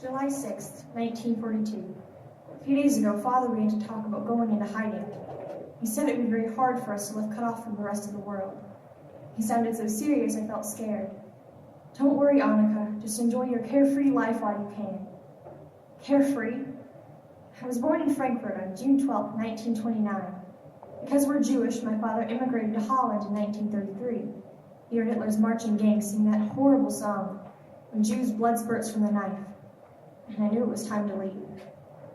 July 6th, 1942. A few days ago, Father began to talk about going into hiding. He said it would be very hard for us to live cut off from the rest of the world. He sounded so serious I felt scared. Don't worry, Annika. Just enjoy your carefree life while you can. Carefree? I was born in Frankfurt on June 12, 1929. Because we're Jewish, my father immigrated to Holland in 1933. He heard Hitler's marching gang sing that horrible song, "When Jews' blood spurts from the knife." And I knew it was time to leave.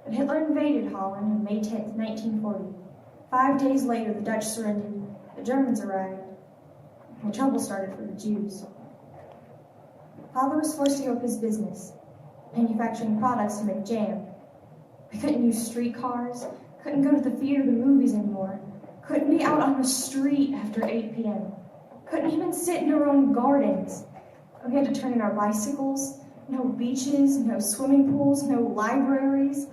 But Hitler invaded Holland on May 10, 1940. 5 days later, the Dutch surrendered, the Germans arrived, and trouble started for the Jews. Father was forced to give up his business, manufacturing products to make jam. We couldn't use streetcars, couldn't go to the theater or the movies anymore, couldn't be out on the street after 8 p.m., couldn't even sit in our own gardens. We had to turn in our bicycles. No beaches, no swimming pools, no libraries.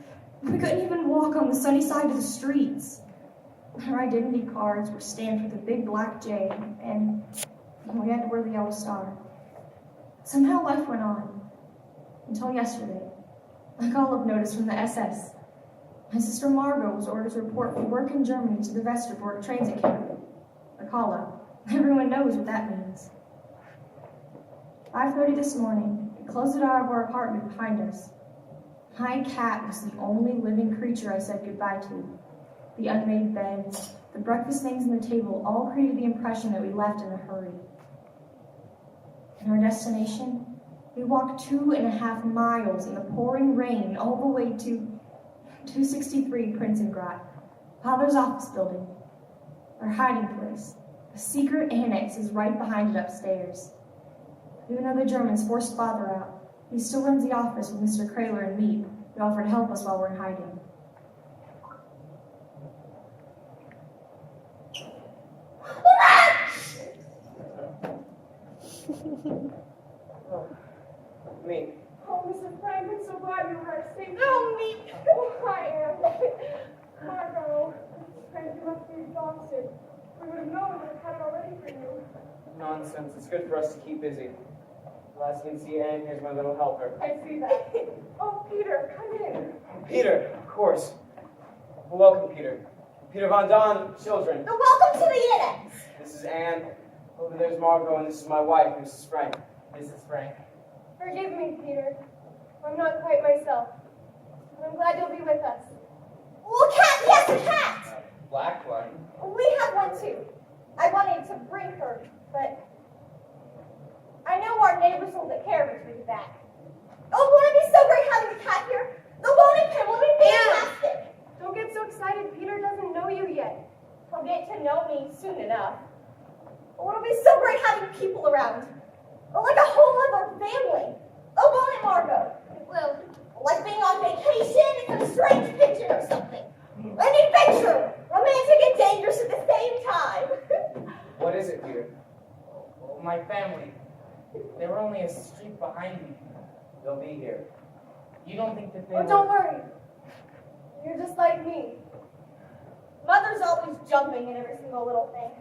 We couldn't even walk on the sunny side of the streets. Our identity cards were stamped with a big black J, and we had to wear the yellow star. Somehow life went on, until yesterday. A call-up notice from the SS. My sister Margot was ordered to report for work in Germany to the Westerbork transit camp. A call-up. Everyone knows what that means. 5:30 this morning. Closed the door of our apartment behind us. My cat was the only living creature I said goodbye to. The unmade beds, the breakfast things on the table all created the impression that we left in a hurry. And our destination? We walked 2.5 miles in the pouring rain all the way to 263 Prinzengracht, Father's office building. Our hiding place. A secret annex is right behind it upstairs. Even though the Germans forced Father out, he still runs the office with Mr. Kraler and me, who offer to help us while we're in hiding. Me. Oh, Mrs. Frank, I'm so glad you were safe. Oh, me. Oh, I am. Margot, Mrs. Frank, you must be exhausted. We would have known we would have had it already for you. Nonsense. It's good for us to keep busy. Last you can see Anne, here's my little helper. I see that. Oh, Peter, come in. Peter, of course. Welcome, Peter. Peter Von Don, children. Welcome to the annex. This is Anne. Over there's Margot, and this is my wife, Mrs. Frank. Mrs. Frank. Forgive me, Peter. I'm not quite myself. But I'm glad you'll be with us. Oh, a cat, yes, a cat. Black one. We have one too. I wanted to bring her, but I know our neighbors will take care of it when we get back. Oh, won't it be so great having a cat here? The loading pen will be fantastic. Don't get so excited. Peter doesn't know you yet. He'll get to know me soon enough. Oh, it'll be so great having people around. Like a whole other family. Oh, won't it, Margot? It will. Like being on vacation in some strange picture or something. An adventure, romantic and dangerous at the same time. What is it, Peter? Oh, my family. They were only a street behind me. They'll be here. You don't think that they Oh, were... don't worry. You're just like me. Mother's always jumping in every single little thing.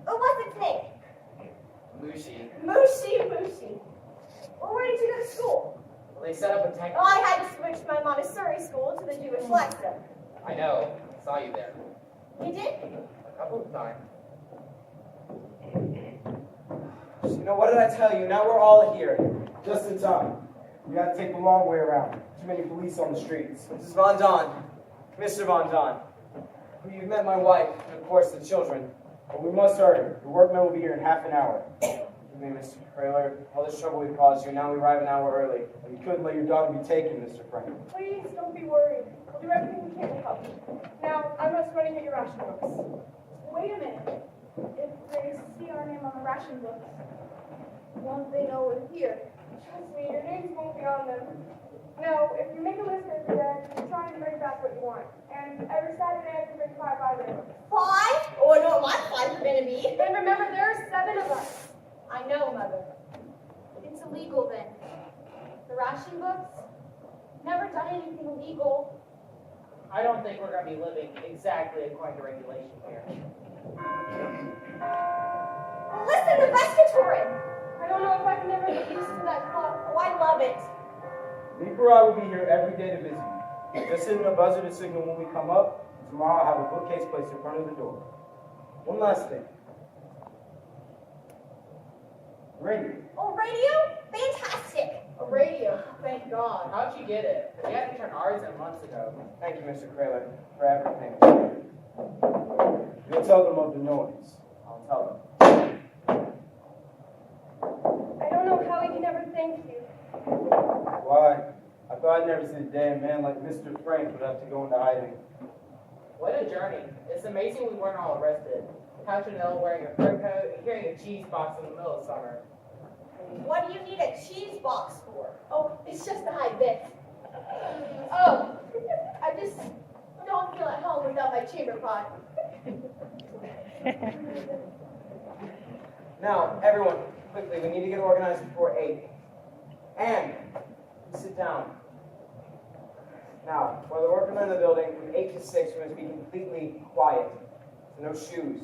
Oh, what's its name? Mushy. Mushy. Well, where did you go to school? Well, they set up a tank... Oh, I had to switch my Montessori school to the Jewish Leicester. I know. I saw you there. You did? A couple of times. You know, what did I tell you? Now we're all here. Just in time. We had to take the long way around. Too many police on the streets. Mrs. Von Don. Mr. Von Don. You've met my wife, and of course the children. But we must hurry. The workmen will be here in half an hour. Excuse me, Mr. Trailer. All this trouble we've caused you, now we arrive an hour early. And you couldn't let your daughter be taken, Mr. Frank. Please don't be worried. We'll do everything we can to help you. Now, I must run and get your ration books. Wait a minute. If they see our name on the ration books, won't they know we're here? Trust me, your names won't be on them. No, if you make a list every day, you try and bring back what you want. And every Saturday I can bring 5 items. 5? Oh, I know what my 5 are going to be. And remember, there are 7 of us. I know, Mother. It's illegal then. The ration books? Never done anything illegal. I don't think we're going to be living exactly according to regulation here. Listen to Pescatorin! I don't know if I can ever get used to that clock. Oh, I love it. Nikolai will be here every day to visit you. Just hit in a buzzer to signal when we come up. Tomorrow I'll have a bookcase placed in front of the door. One last thing. Radio. Oh, radio? Fantastic. A radio? Thank God. How'd you get it? We had to turn ours in months ago. Thank you, Mr. Kraler, for everything. You'll tell them of the noise. I'll tell them. I don't know how we can ever thank you. Why? I thought I'd never see a day a man like Mr. Frank would have to go into hiding. What a journey. It's amazing we weren't all arrested. Petronella wearing a fur coat and carrying a cheese box in the middle of summer. What do you need a cheese box for? Oh, it's just to hide this. Oh, I just don't feel at home without my chamber pot. Now, everyone, quickly, we need to get organized before 8. And, sit down. Now, for the workmen in the building, from 8 to 6, we must be completely quiet. So no shoes.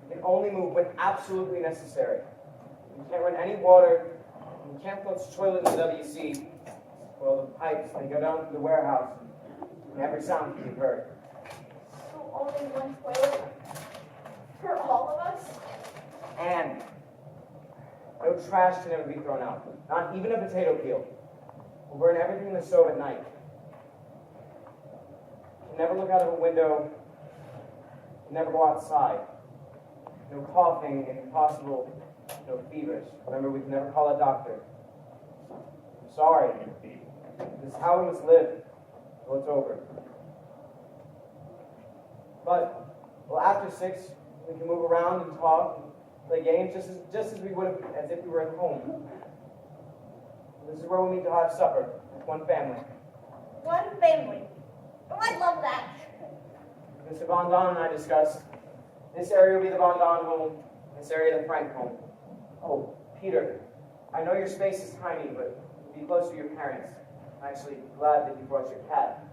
You can only move when absolutely necessary. You can't run any water. You can't flush the toilet in the WC. Well, the pipes, they go down to the warehouse. And every sound can be heard. So only one toilet for all of us? And no trash can ever be thrown out. Not even a potato peel. We'll burn everything in the stove at night. You can never look out of a window. You can never go outside. No coughing, if possible, no fevers. Remember, we can never call a doctor. I'm sorry. This is how we must live till it's over. But, well, after 6, we can move around and talk and play games just as we would have, as if we were at home. This is where we meet to have supper with one family. One family. Oh, I love that. Mr. Von Don and I discussed. This area will be the Von Don home, this area the Frank home. Oh, Peter, I know your space is tiny, but be close to your parents. I'm actually glad that you brought your cat.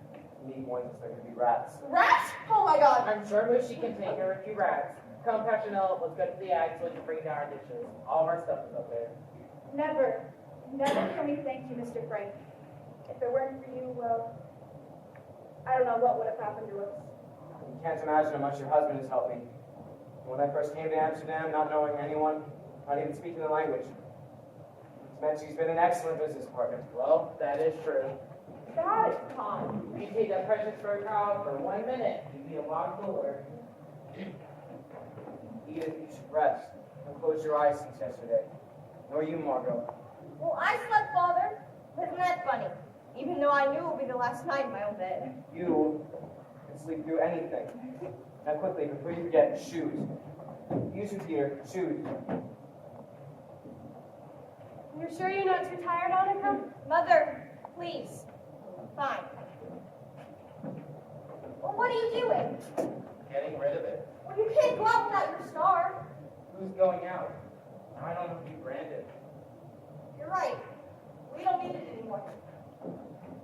Neat ones, there could be rats. Rats? Oh my God. I'm sure Moosey can take care of a few rats. Come, Petronella, let's go to the ag so we can bring down our dishes. All of our stuff is up there. Never can we thank you, Mr. Frank. If it weren't for you, well, I don't know what would have happened to us. You can't imagine how much your husband has helped me. When I first came to Amsterdam, not knowing anyone, not even speaking the language, it's meant she's been an excellent business partner. Well, that is true. That is Tom, if you take that precious fur cow for 1 minute, you'd be a lot cooler. Edith, you should rest. Don't close your eyes since yesterday. Nor you, Margot. Well, I slept, Father. Isn't that funny? Even though I knew it would be the last night in my own bed. You can sleep through anything. Now quickly, before you forget, shoes. You two, Peter, shoes. You're sure you're not too tired, Annika? Mother, please. Fine. Well, what are you doing? Getting rid of it. Well, you can't go out without your star. Who's going out? I don't know if you branded. You're right. We don't need it anymore.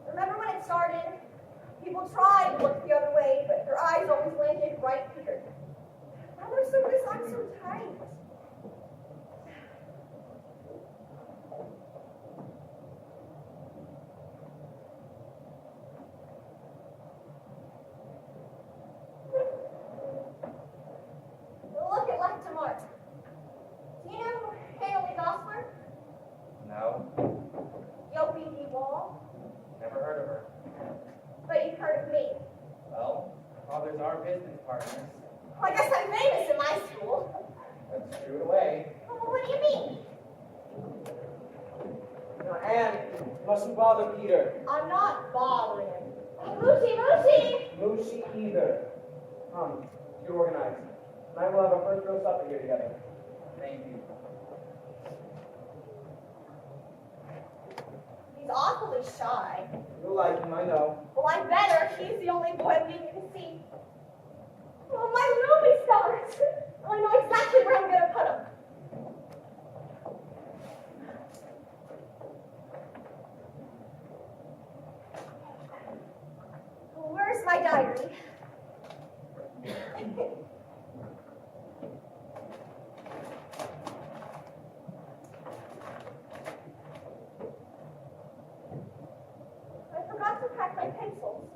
Remember when it started? People tried to look the other way, but their eyes always landed right here. Now they're so this, I'm so tight. Look at Left to Mark. Do you know Haley Goss brothers are business partners. I guess I'm famous in my school. That's true in a way. What do you mean? Now, Anne, you mustn't bother Peter. I'm not bothering him. Lucy, Lucy! No, she either. Come, you organize. Tonight we'll have our first real supper here together. Thank you. He's awfully shy. You'll like him, I know. Well, I better. He's the only boy I'm getting to see. Oh, my movie stars! I know exactly where I'm going to put them. Where's my diary? I forgot to pack my pencils.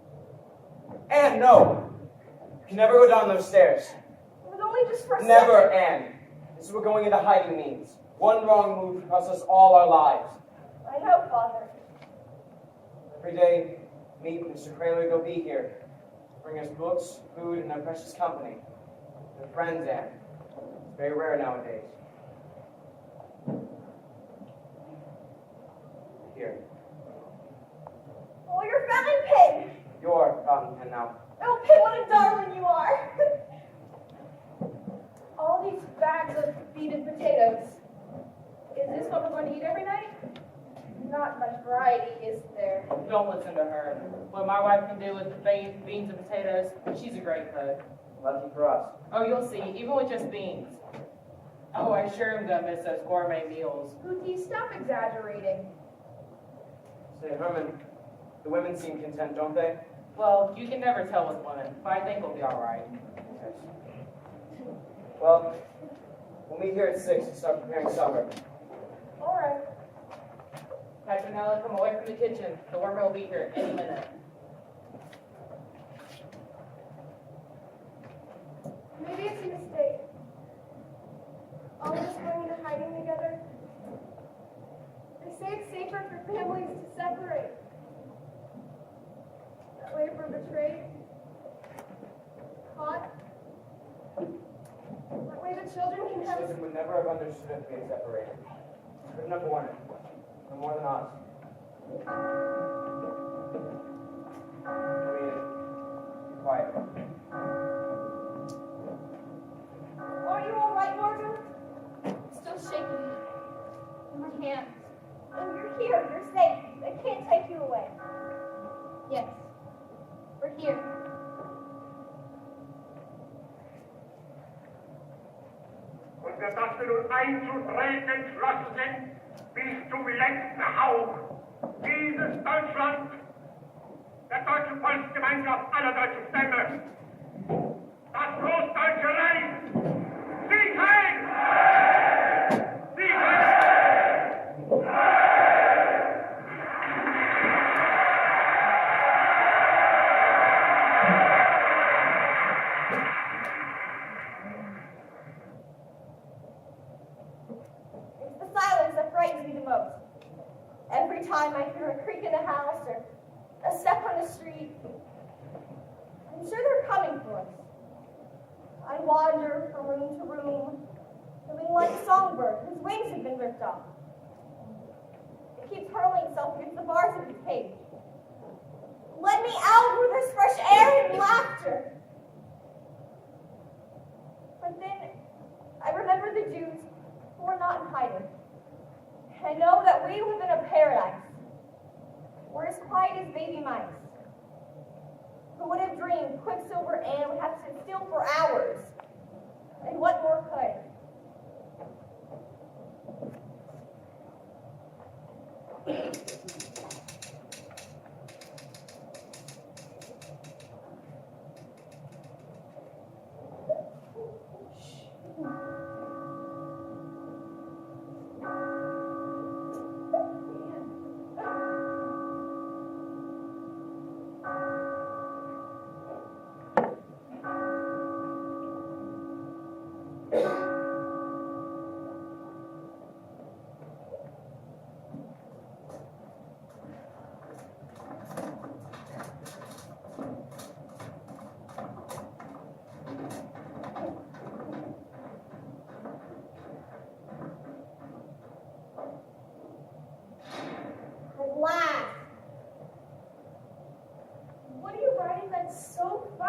Anne, no! You can never go down those stairs. It was only just for a Never, second. Anne. This is what going into hiding means. One wrong move can cost us all our lives. I know, Father. Every day, me and Mr. Kramer will be here. Bring us books, food, and their precious company. Their friends, Anne. It's very rare nowadays. Here. Oh, your fountain pen! Your fountain pen now. Oh, Pin, what a darling you are! All these bags of beaded potatoes. Is this what we're going to eat every night? Not much variety, is there? Don't listen to her. What my wife can do with beans and potatoes, she's a great cook. Lucky for us. Oh, you'll see, even with just beans. Oh, I sure am gonna miss those gourmet meals. Pootie, stop exaggerating. Say, Herman, the women seem content, don't they? Well, you can never tell with women, but I think we'll be all right. Yes. Well, we'll meet here at 6 to start preparing supper. All right. Petronella, come away from the kitchen. The wormer will be here any minute. Maybe it's a mistake. All of us going into hiding together. They say it's safer for families to separate. That way if we're betrayed, caught, that way the children can have Children would never have understood if we had separated. Couldn't have borne it. No more than us. Be quiet. Are you all right, Margaret? Still shaking in my hands. Oh, you're here. You're safe. They can't take you away. Yes. We're here. Und wir das wir nun einzutreten entschlossen sind, bis zum letzten Hauch. Dieses Deutschland, der deutschen Volksgemeinschaft aller deutschen Stämme, das Großdeutsche Reich, Sieg heil! Sieg heil! It's the silence that frightens me the most. Every time I hear a creak in the house or a step on the street, I'm sure they're coming for us. I wander from room to room, feeling like a songbird whose wings have been ripped off. It keeps hurling itself against the bars of its cage. Let me out where there's fresh air and laughter. But then I remember the Jews who are not in hiding. I know that we live in a paradise. We're as quiet as baby mice. Who would have dreamed Quicksilver Anne would have to sit still for hours? And what more could?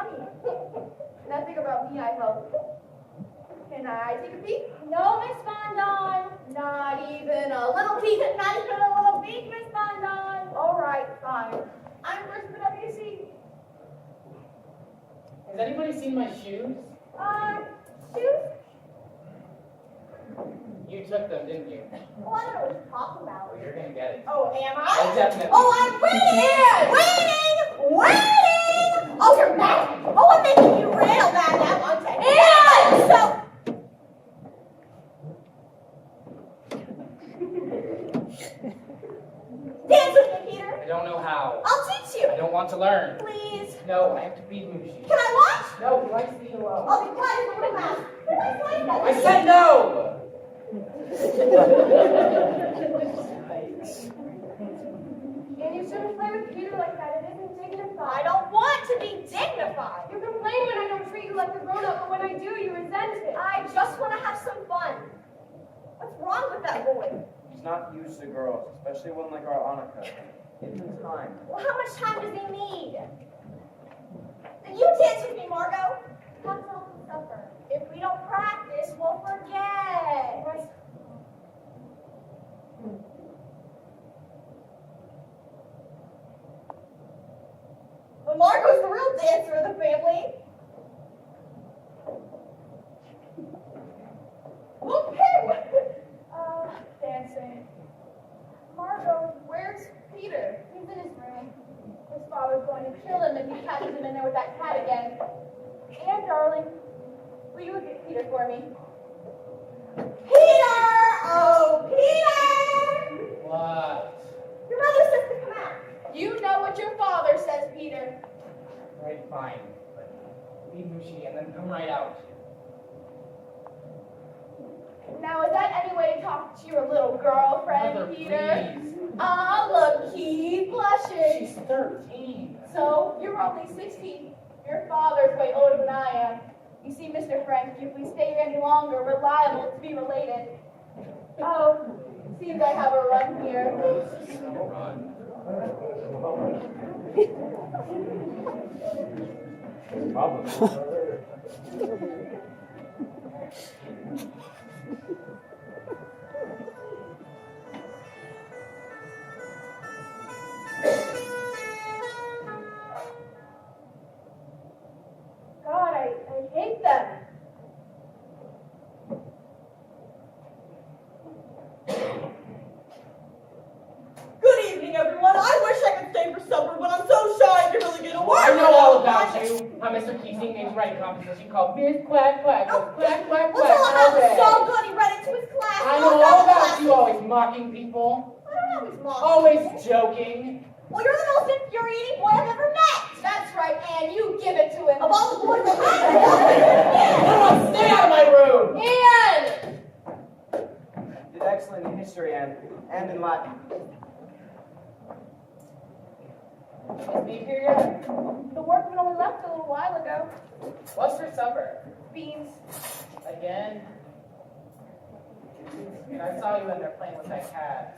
funny. Nothing about me, I hope. Can I take a peek? No, Miss Von Don. Not even a little peek. Not even a little peek, Miss Von Don. All right, fine. I'm first for WC. Has anybody seen my shoes? Shoes? You took them, didn't you? Oh, I don't know what you're talking about. Well, you're gonna get it. Oh, am I? I definitely. Oh, I'm waiting! Oh, you're mad! Oh, I'm making you real mad now, aren't I? And so... Dance with me, Peter. I don't know how. I'll teach you. I don't want to learn. Please. No, I have to feed Mushy. Can I watch? No, he likes to be alone. I'll be quiet as a little mouse. Can I explain that? I said no! And you shouldn't play with Peter like that. It isn't I dignified. don't want to be dignified. You complain when I don't treat you like a grown-up, but when I do, you resent it. I just want to have some fun. What's wrong with that boy? He's not used to girls, especially one like our Annika. Give him time. Well, how much time does he need? You dance with me, Margot. Come home for supper. If we don't practice, we'll forget. Well, Margot's the real dancer of the family. Okay. Dancing. Margot, where's Peter? He's in his room. His father's going to kill him if he catches him in there with that cat again. And, darling, will you get Peter for me? Peter! Oh, Peter! What? Your mother says to come out. You know what your father says, Peter. Right, fine. But feed Mushy and then come right out. Now, is that any way to talk to your little girlfriend, Mother, Peter? please. Ah, look, he's blushing. She's 13. So, you're only 16. Your father's way older than I am. You see, Mr. Frank, if we stay here any longer, we're liable to be related. Oh, seems I have a run here. Run. God, I hate them. Good evening, everyone. I wish I could stay for supper, but I'm so shy I can really get a word. I know all about you. How Mr. Keating makes writing composition called Beers Quack Quack. Oh, Quack Quack We'll Quack. tell him how all day. so good he read it to his class. I know all about you always mocking people. I don't know his mom. Always joking. Well, you're the most infuriating boy I've ever met. That's right, Anne, you give it to him. Of all the boys I've Everyone stay out of my room! Anne! Did excellent in history and in Latin. Is Steve here yet? The workman only left a little while ago. What's for supper? Beans. Again? And I saw you in there playing with that cat.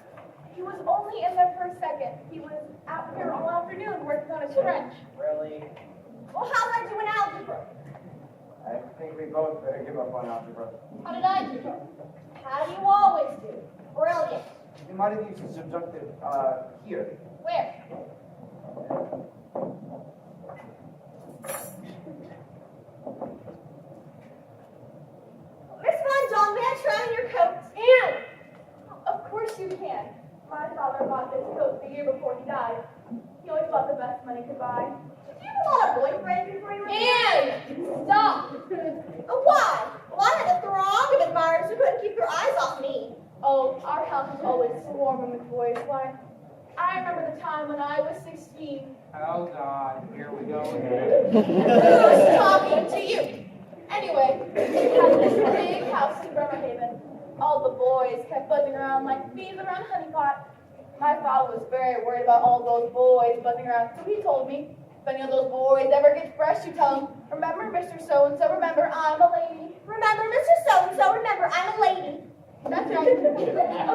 He was only in there for a second. He was out here all afternoon working on his French. Really? Well, how'd I do in algebra? I think we both better give up on algebra. How did I do? How do you always do? Brilliant. You might have used the subjunctive here. Where? Miss Von John, may I try on your coat? Anne! Of course you can. My father bought this coat the year before he died. He always bought the best money could buy. Did you have a lot of boyfriends before you were Anne! Stop! Why? Well, I had a throng of admirers who couldn't keep their eyes off me. Oh, our house is always swarming with boys. Why, I remember the time when I was 16. Oh God, here we go again. Who's talking to you? Anyway, we had this big house in Bremerhaven. All the boys kept buzzing around like bees around a honeypot. My father was very worried about all those boys buzzing around, so he told me, if any of those boys ever get fresh, you tell them, remember Mr. So-and-so, remember I'm a lady. Remember, Mr. So-and-so, remember, I'm a lady. That's right.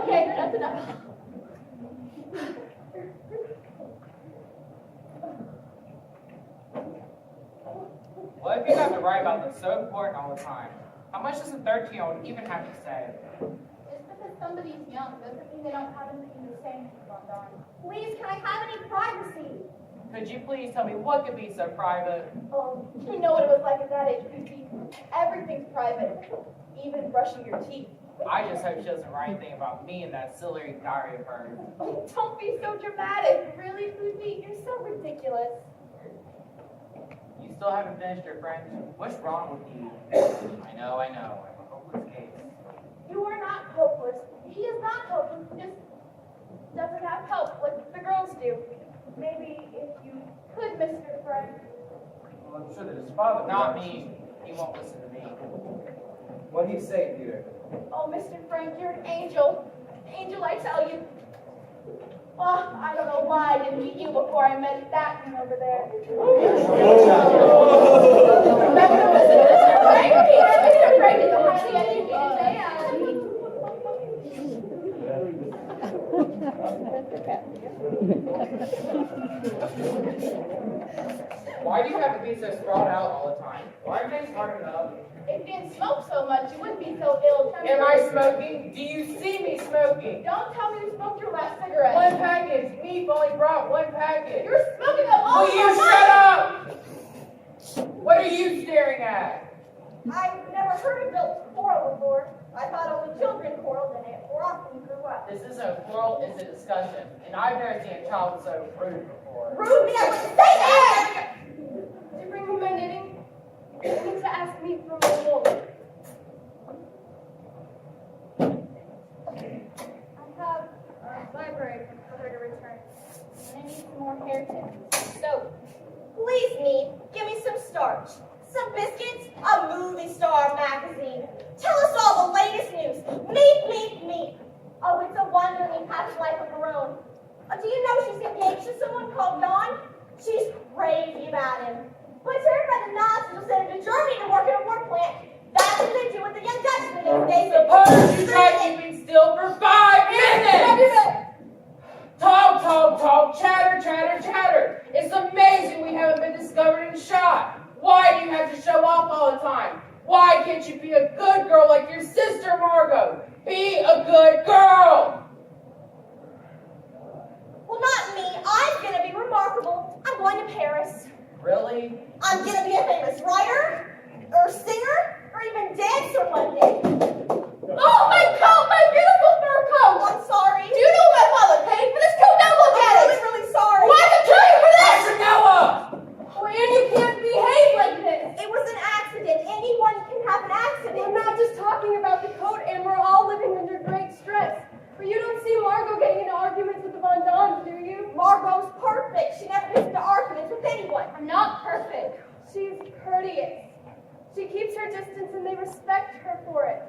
Okay, that's enough. hope you got to write about this so important all the time. How much does a 13-year-old even have to say? Just because somebody's young doesn't mean they don't have anything to say, Mr. Von Don. Please, can I have any privacy? Could you please tell me what could be so private? Oh, you know what it was like at that age, Poochie. Everything's private, even brushing your teeth. I just hope she doesn't write anything about me in that silly diary of hers. Oh, don't be so dramatic. Really, Poochie? You're so ridiculous. You still haven't finished your French? What's wrong with you? I know, I'm a hopeless case. You are not hopeless. He is not hopeless. He just doesn't have help like the girls do. Maybe if you could, Mr. Frank. Well, I'm sure that his father... Not me. He won't listen to me. What did he say, Peter? Oh, Mr. Frank, you're an angel. Angel, I tell you. Oh, I don't know why I didn't meet you before I met that one over there. Remember to listen to Mr. Frank, Peter. Mr. Frank is a highly educated man. Why do you have to be so sprawled out all the time? Why aren't you smart enough? If you didn't smoke so much, you wouldn't be so ill-tempered. Am I smoking? Do you see me smoking? Don't tell me you smoked your last cigarette. One package. We've only brought one package. You're smoking a long Will you shut up? What are you staring at? I've never heard of Bill's quarrel before. I thought only children quarreled in it, or often grew up. This isn't a quarrel, it's a discussion. And I've never seen a child so rude before. Rude me, I wouldn't say that! Did you bring me my knitting? You need to ask me for my wool. I have a library for her to return. And I need some more hair tips. So, please, me, give me some starch, some biscuits, a movie star magazine. Tell us all the latest news. Meet. Oh, it's a wonder he has a life of her own. Do you know she's engaged to someone called Don? She's crazy about him. But turned by the Nazis will send him to Germany to work in a war plant. That's what they do with the young Dutchman these days. Suppose you try keeping still for 5 minutes! Talk, chatter. It's amazing we haven't been discovered and shot. Why do you have to show off all the time? Why can't you be a good girl like your sister Margot? Be a good girl! Well, not me. I'm going to be remarkable. I'm going to Paris. Really? I'm going to be a famous writer, or singer, or even dancer one day. Oh, my coat! My beautiful fur coat! I'm sorry. Do you know my father paid for this coat? Now look at I'm it! really sorry. Why did I kill you for this? Petronella! Oh, and you can't behave like this. It was an accident. Anyone can have an accident. We're not just talking about the coat, and we're all living under great stress. But you don't see Margot getting into arguments with the Von Dons, do you? Margot's perfect. She never gets into arguments with anyone. I'm not perfect. She's courteous. She keeps her distance, and they respect her for it.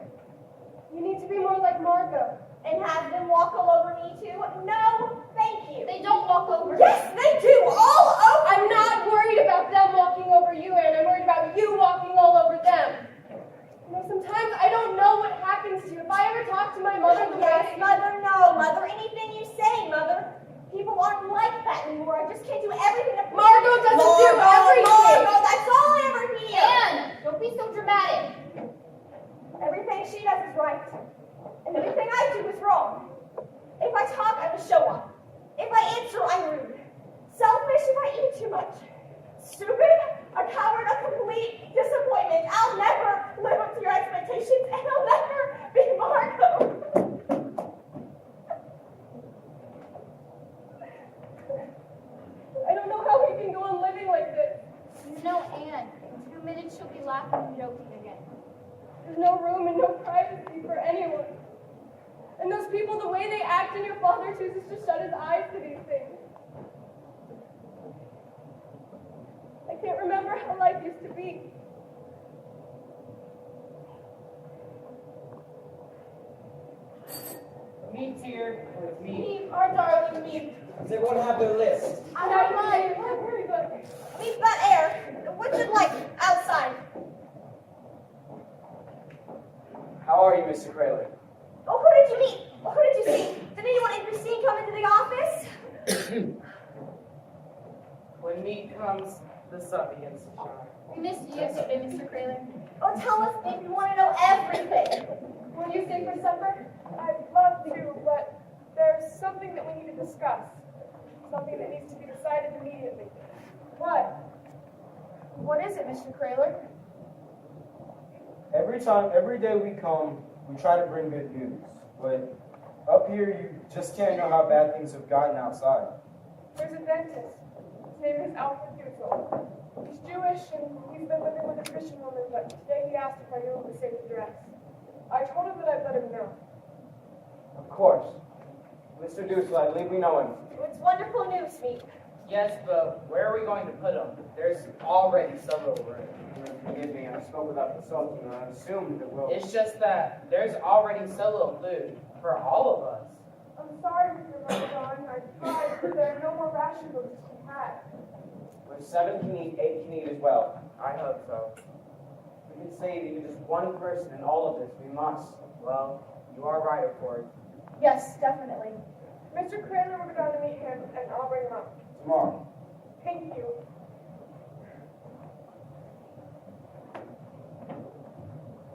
You need to be more like Margot. And have them walk all over me too? No, thank you. They don't walk over you. Yes, they do. All over. I'm not worried about them walking over you, Anne. I'm worried about you walking all over them. You know, sometimes I don't know what happens to you. If I ever talk to my mother the Yes, way... Mother, no. Mother, anything you say, Mother. People aren't like that anymore. I just can't do everything to... Margot doesn't do everything. Margot, that's all I ever hear. Anne, don't be so dramatic. Everything she does is right. And everything I do is wrong. If I talk, I'm a show-off. If I answer, I'm rude. Selfish if I eat too much. Stupid, a coward, a complete disappointment. I'll never live up to your expectations, and I'll never be Margot. I don't know how we can go on living like this. No, Anne. In 2 minutes she'll be laughing and joking again. There's no room and no privacy for anyone. And those people, the way they act, and your father chooses to shut his eyes to these things. I can't remember how life used to be. Meet's here. Meet. Meet, our darling Meet. Does everyone have their list? I have mine. Very good. We've got air. What's it like outside? How are you, Mr. Craylor? Oh, who did you meet? Who did you see? Did anyone interesting come into the office? When Meet comes, The sun begins to shine. We missed you yesterday, Mr. Kraler. Oh, tell us if you want to know everything. Will you stay for supper? I'd love to, but there's something that we need to discuss. Something that needs to be decided immediately. What? What is it, Mr. Kraler? Every day we come, we try to bring good news. But up here, you just can't know how bad things have gotten outside. There's a dentist. His name is Alfred Dussel. He's Jewish and he's been living with a Christian woman, but today he asked if I knew of a safe address. I told him that I'd let him know. Of course. Mr. Dussel, I believe we know him. It's wonderful news, Meek. Yes, but where are we going to put them? There's already several rooms. Forgive me, I spoke without consulting, and I assumed it will. It's just that there's already so little food for all of us. I'm sorry, Mr. Ramadan. I tried, but there are no more ration books to be had. When 7 can eat, 8 can eat as well. I hope so. We can save even just one person in all of this. We must. Well, you are right, of course. Yes, definitely. Mr. Kraler will go down to meet him, and I'll bring him up. Tomorrow. Thank you.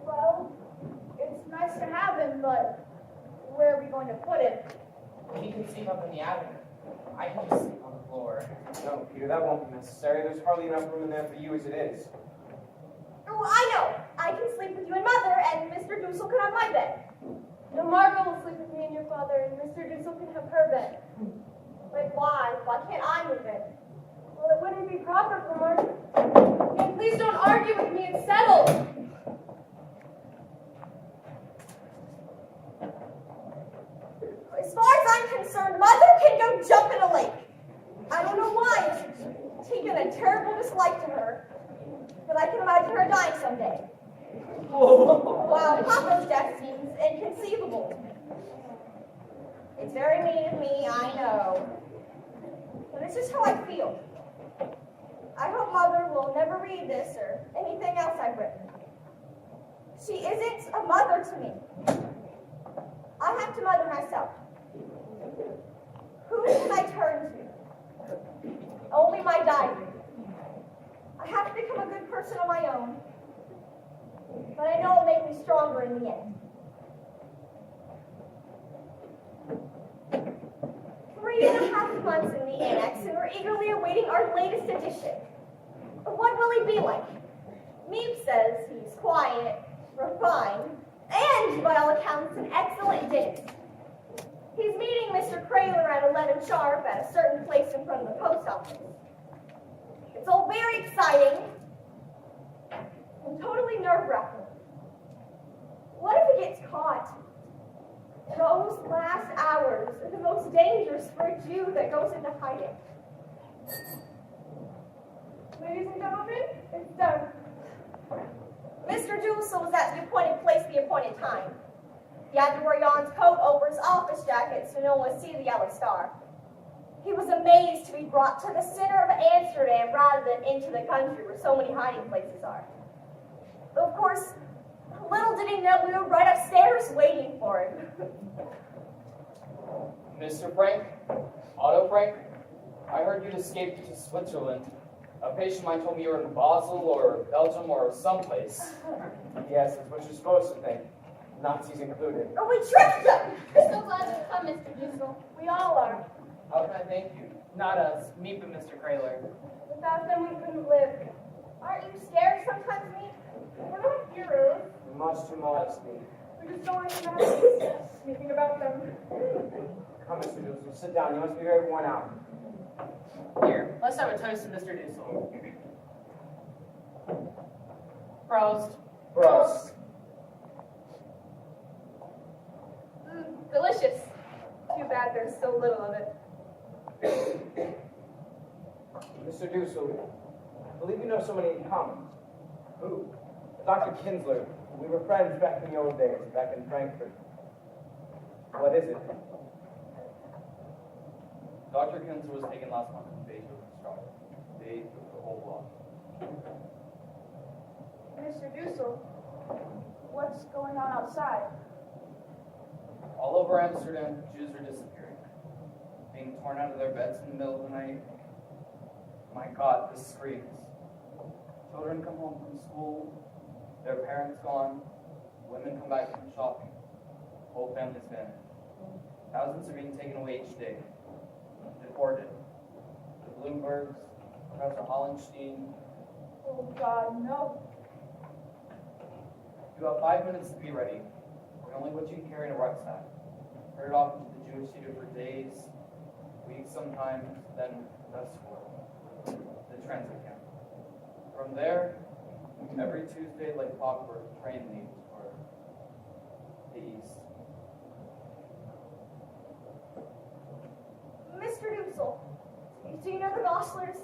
Well, it's nice to have him, but where are we going to put him? He can sleep up in the avenue. I can just sleep on the floor. No, Peter, that won't be necessary. There's hardly enough room in there for you as it is. Oh, I know. I can sleep with you and Mother, and Mr. Dussel can have my bed. And Margot will sleep with me and your father, and Mr. Dussel can have her bed. But why? Why can't I move in? Well, it wouldn't be proper for Margot. And please don't argue with me. It's settled. As far as I'm concerned, Mother can go jump in a lake. I don't know why. It's taken a terrible dislike to her. But I can imagine her dying someday. While Papa's death seems inconceivable. It's very mean of me, I know. But it's just how I feel. I hope Mother will never read this or anything else I've written. She isn't a mother to me. I have to mother myself. Who can I turn to? Only my diary. I have to become a good person on my own. But I know it'll make me stronger in the end. 3.5 months in the annex, and we're eagerly awaiting our latest edition. But what will he be like? Meep says he's quiet, refined, and, by all accounts, an excellent dentist. He's meeting Mr. Kraler at 11 sharp at a certain place in front of the post office. It's all very exciting and totally nerve-wracking. What if he gets caught? Those last hours are the most dangerous for a Jew that goes into hiding. Ladies and gentlemen, it's done. Mr. Dussel was at the appointed place the appointed time. He had to wear Jan's coat over his office jacket so no one would see the yellow star. He was amazed to be brought to the center of Amsterdam rather than into the country where so many hiding places are. Of course, little did he know we were right upstairs waiting for him. Mr. Frank, Otto Frank, I heard you'd escaped to Switzerland. A patient of mine told me you were in Basel or Belgium or someplace. Yes, that's what you're supposed to think. Nazis included. Oh, we tricked him! We're so glad you come, Mr. Dussel. We all are. How can I thank you? Not us. Me, but Mr. Kraler. Without them, we couldn't live. Aren't you scared sometimes, me? We're not heroes. You're much too modest, me. We just don't want you to have anything about them. Come, Mr. Dussel, sit down. You must be very worn out. Here, let's have a toast to Mr. Dussel. Prost. Prost. Delicious. Too bad there's so little of it. Mr. Dussel, I believe you know somebody in common. Who? Dr. Kinsler. We were friends back in the old days, back in Frankfurt. What is it? Dr. Kinsler was taken last month in Beethoven's trial. They took the whole lot. Mr. Dussel, what's going on outside? All over Amsterdam, Jews are disappearing. Being torn out of their beds in the middle of the night. My God, this screams. Children come home from school, their parents gone, women come back from shopping, whole families vanish. Thousands are being taken away each day, deported. The Bloombergs, Professor Hollenstein. Oh God, no. You have 5 minutes to be ready. We only what you can carry in a rucksack. Herd off into the Jewish theater for days, weeks sometimes, then rest for the transit camp. From there, every Tuesday, like clockwork, the train leaves for the east. Mr. Dussel, do you know the Gosslers?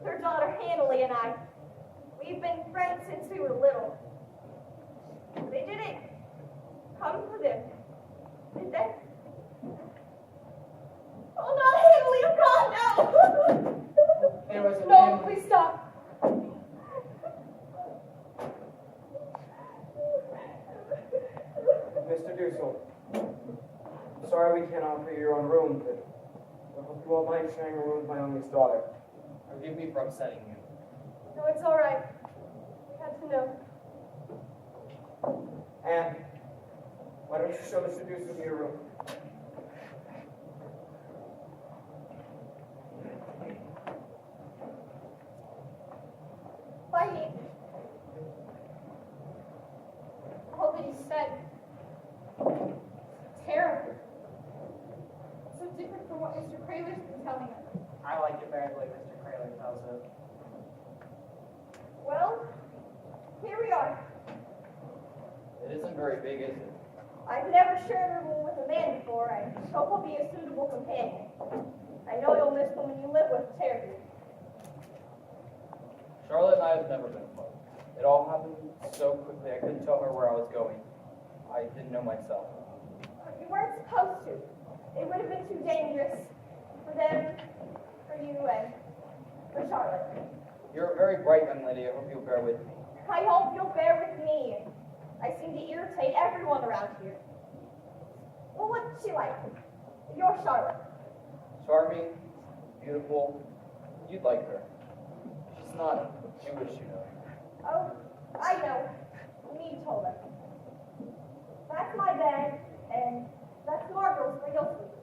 Their daughter Hanley and I. We've been friends since we were little. They didn't come for them, did they? Oh, not Hanley, oh God, no! There was a No, man- please stop. Mr. Dussel, I'm sorry we can't offer you your own room, but I hope you won't mind sharing a room with my youngest daughter. Forgive me for upsetting you. No, it's all right. We had to know. Anne, why don't you show Mr. Dussel your room? Bye. All that he said. Terrible. So different from what Mr. Kraler's been telling us. I like it better the way Mr. Kraler tells it. Well, here we are. It isn't very big, is it? I've never shared a room with a man before. I hope he'll be a suitable companion. I know you'll miss the one you live with terribly. Charlotte and I have never been close. It all happened so quickly I couldn't tell her where I was going. I didn't know myself. You weren't supposed to. It would have been too dangerous for them, for you, and for Charlotte. You're a very bright young lady. I hope you'll bear with me. I hope you'll bear with me. I seem to irritate everyone around here. Well, what's she like? Your Charlotte. Charming, beautiful. You'd like her. She's not Jewish, you know. Oh, I know. Me told her. That's my bed, and that's Margot's where you'll sleep.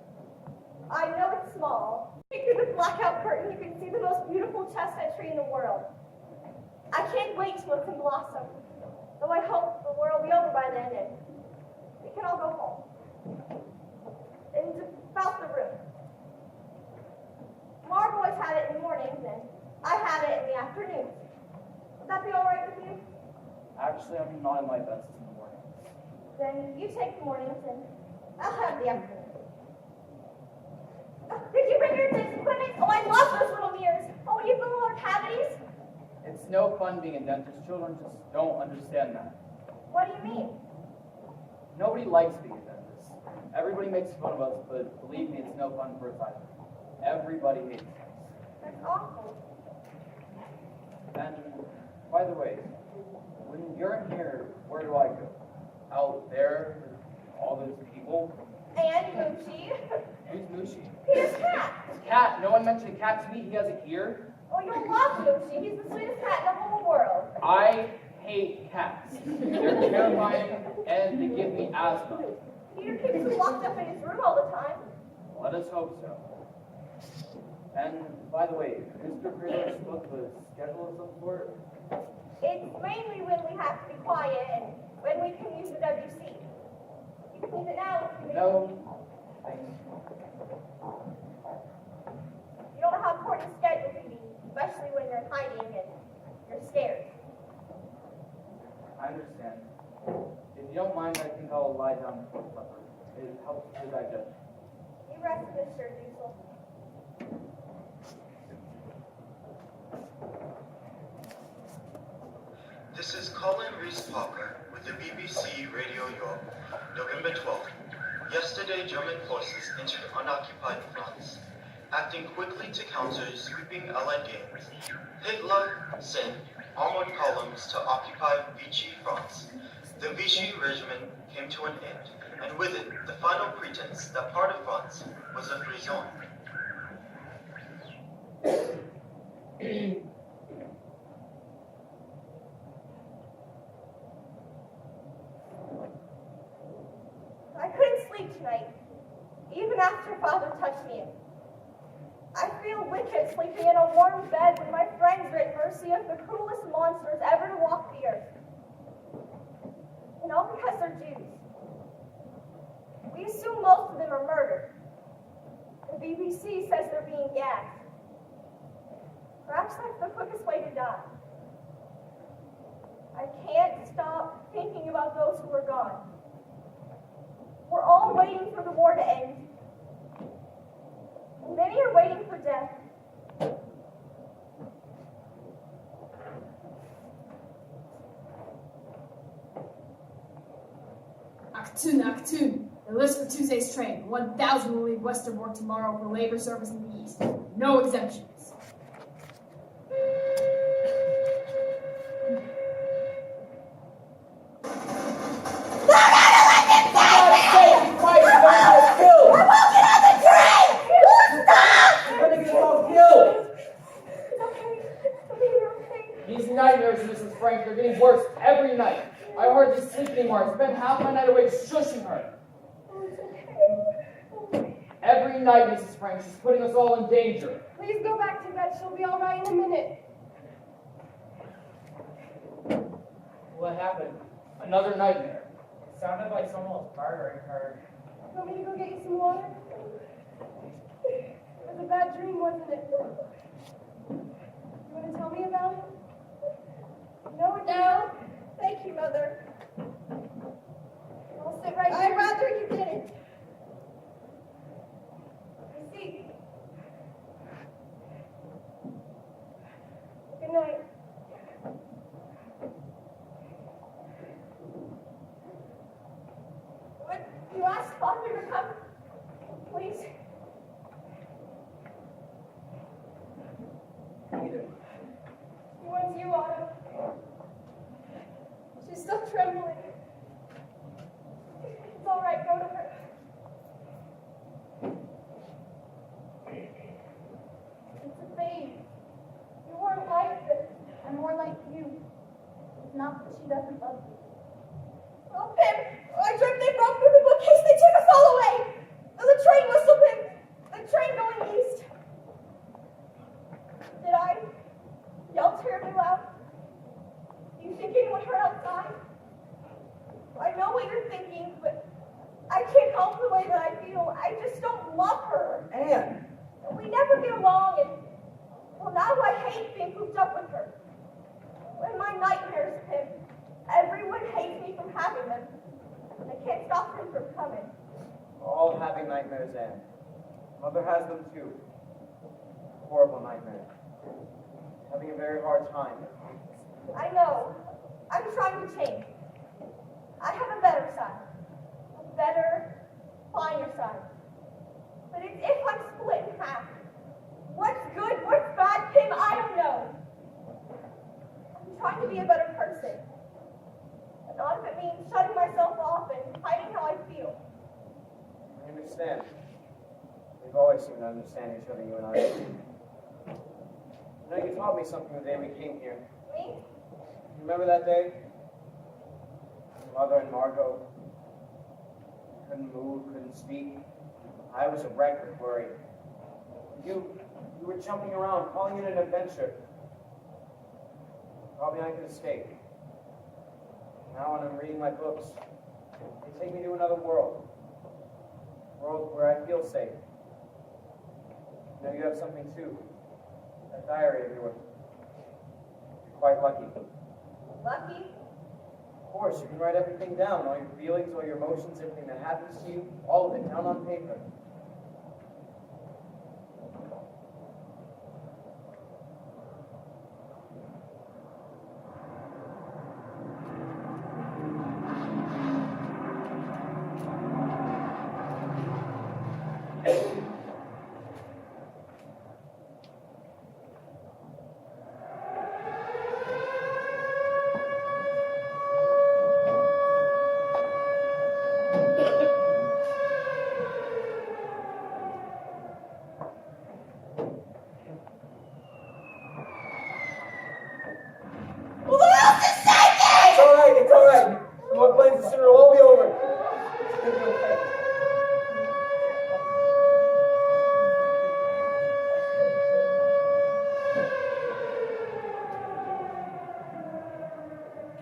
I know it's small. Through the blackout curtain, you can see the most beautiful chestnut tree in the world. I can't wait till it's in blossom. Though I hope the war will be over by then, and we can all go home. And about the room. Margot always had it in the mornings, and I had it in the afternoons. Would that be all right with you? Actually, I'm not in my best in the morning. Then you take the mornings, and I'll have the afternoons. Did you bring your dentist equipment? Oh, I love those little mirrors. Oh, will you fill all our cavities? It's no fun being a dentist. Children just don't understand that. What do you mean? Nobody likes being a dentist. Everybody makes fun of us, but believe me, it's no fun for us either. Everybody hates us. That's awful. And, by the way, when you're in here, where do I go? Out there with all those people? And Moochie. Who's Moochie? Peter's cat. Cat. No one mentioned a cat to me. He has an ear. Oh, you'll love Moochie. He's the sweetest cat in the whole world. I hate cats. They're terrifying and they give me asthma. Peter keeps him locked up in his room all the time. Let us hope so. And, by the way, Mr. Kraler's book was schedule of some sort? It's mainly when we have to be quiet and when we can use the WC. You can use it now if you need. No. Thanks. You don't know how important schedule can be, especially when you're hiding and you're scared. I understand. If you don't mind, I think I'll lie down before supper. It helps the digestion. You rest in this shirt, Diesel. This is Colin Rees-Parker with the BBC Radio Europe, November 12th. Yesterday, German forces entered unoccupied France, acting quickly to counter sweeping Allied gains. Hitler sent armored columns to occupy Vichy, France. The Vichy regime came to an end, and with it, the final pretense that part of France was a free zone. tonight, even after Father touched me. I feel wicked sleeping in a warm bed when my friends are at mercy of the cruelest monsters ever to walk the earth. And all because they're Jews. We assume most of them are murdered. The BBC says they're being gagged. Perhaps that's the quickest way to die. I can't stop thinking about those who are gone. We're all waiting for the war to end. Many are waiting for death. Actun, Actun. The list for Tuesday's train. 1,000 will leave Westerbork tomorrow for labor service in the East. No exemptions. Nightmares, Mrs. Frank, they're getting worse every night. I hardly sleep anymore. I spend half my night awake shushing her. Every night, Mrs. Frank, she's putting us all in danger. Please go back to bed. She'll be all right in a minute. What happened? Another nightmare. It sounded like someone was murdering her. You want me to go get you some water? It was a bad dream, wasn't it? You want to tell me about it? No, thank you, Mother. I'll sit right here. I'd rather you didn't. I see. Good night. Would you ask Father to come, please? Neither. He wants you, Otto. She's still trembling. It's all right. Go to her. It's a phase. You weren't like this. I'm more like you. It's not that she doesn't love you. Oh, Pim, I dreamt they broke through the bookcase. They took us all away. There's a train whistle, Pim. The train going east. Did I yell terribly loud? Do you think anyone heard outside? I know what you're thinking, but I can't help the way that I feel. I just don't love her. Anne! We never get along, and well, now I hate being cooped up with her. In my nightmares, Pim, everyone hates me from having them. I can't stop them from coming. We're all having nightmares, Anne. Mother has them too. Horrible nightmares. Having a very hard time. I know. I'm trying to change. I have a better side. A better, finer side. But it's if I'm split in half. What's good, what's bad, Pim, I don't know. I'm trying to be a better person. And not if it means shutting myself off and hiding how I feel. I understand. We've always seemed to understand each other, you and I. You know, you taught me something the day we came here. Me? Remember that day? Mother and Margot couldn't move, couldn't speak. I was a wreck with worry. You were jumping around, calling it an adventure. Probably I could escape. Now when I'm reading my books, they take me to another world. A world where I feel safe. You know, you have something too. That diary of yours. You're quite lucky. Lucky? Of course, you can write everything down, all your feelings, all your emotions, everything that happens to you, all of it down on paper.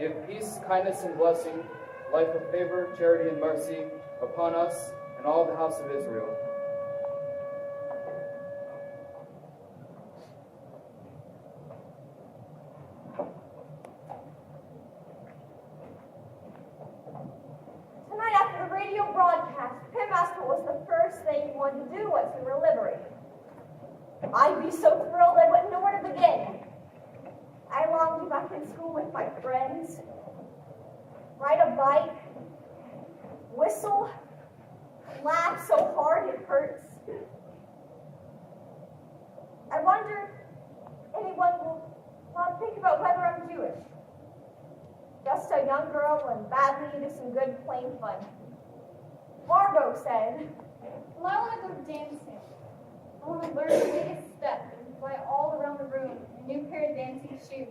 Give peace, kindness, and blessing, life of favor, charity, and mercy upon us and all the house of Israel. Tonight after the radio broadcast, Pim asked what was the first thing he wanted to do once we were liberated. I'd be so thrilled I wouldn't know where to begin. I longed to be back in school with my friends, ride a bike, whistle, laugh so hard it hurts. I wonder if anyone will want to think about whether I'm Jewish. Just a young girl and badly into some good plain fun. Margot said, Well, I want to go dancing. I want to learn the latest step and fly all around the room in a new pair of dancing shoes.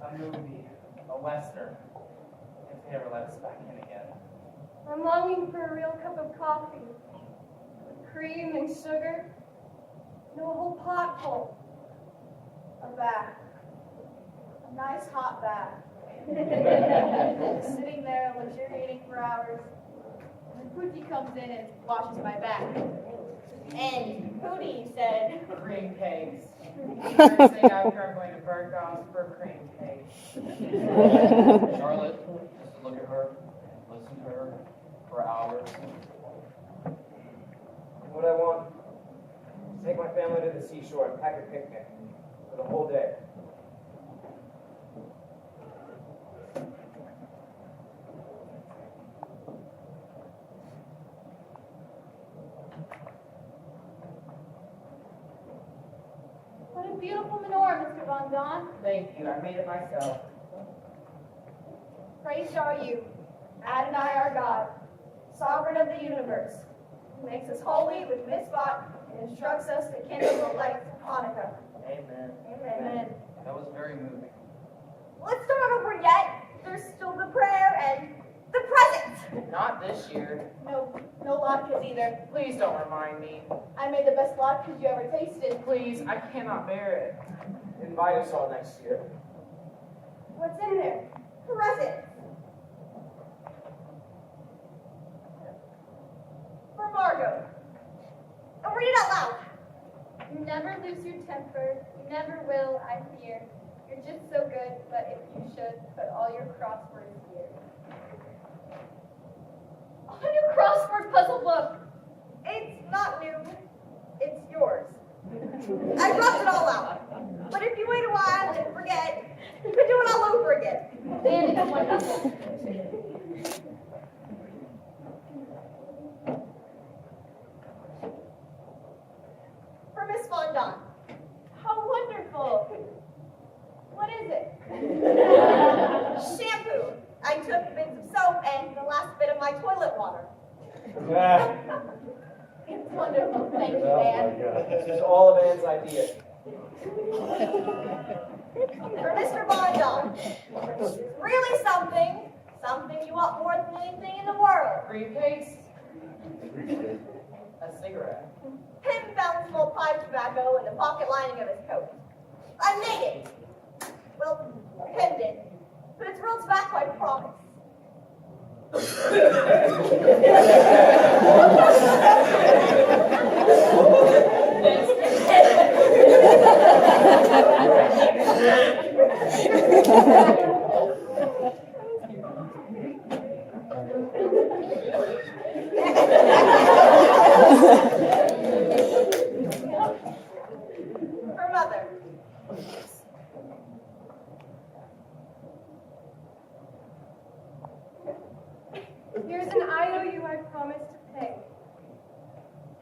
A movie, a western, if they ever let us back in again. I'm longing for a real cup of coffee with cream and sugar. A whole pot full. A bath. A nice hot bath. Sitting there luxuriating for hours. And then Pootie comes in and washes my back. and Pootie said, Cream cakes. First thing after I'm going to Berghaus for cream cakes. Charlotte, just look at her, listen to her for hours. What I want is take my family to the seashore and pack a picnic for the whole day. What a beautiful menorah, Mr. Von Don. Thank you, I made it myself. Praised are you, Adonai our God, sovereign of the universe, who makes us holy with mitzvot and instructs us to kindle the light of Hanukkah. Amen. Amen. That was very moving. let's start over yet. There's still the prayer and the present. Not this year. No latkes either. Please don't remind me. I made the best latkes you ever tasted. Please, I cannot bear it. Invite us all next year. What's in there? Present. For Margot. Oh, read it out loud. You never lose your temper. You never will, I fear. You're just so good, but if you should, put all your crosswords here. A new crossword puzzle book. It's not new. It's yours. I wrote it all out. But if you wait a while and forget, you can do it all over again. And it's wonderful. For Miss Von Don. How wonderful. What is it? Shampoo. I took bits of soap and the last bit of my toilet water. It's wonderful. Thank you, Anne. This is all of Anne's idea. For Mr. Von Don. Really something. Something you want more than anything in the world. Briefcase? A cigarette. Pim found some old pipe tobacco in the pocket lining of his coat. I made it. Well, Pim did. But it's real tobacco, I promise. Her mother. Here's an IOU I promised to pay.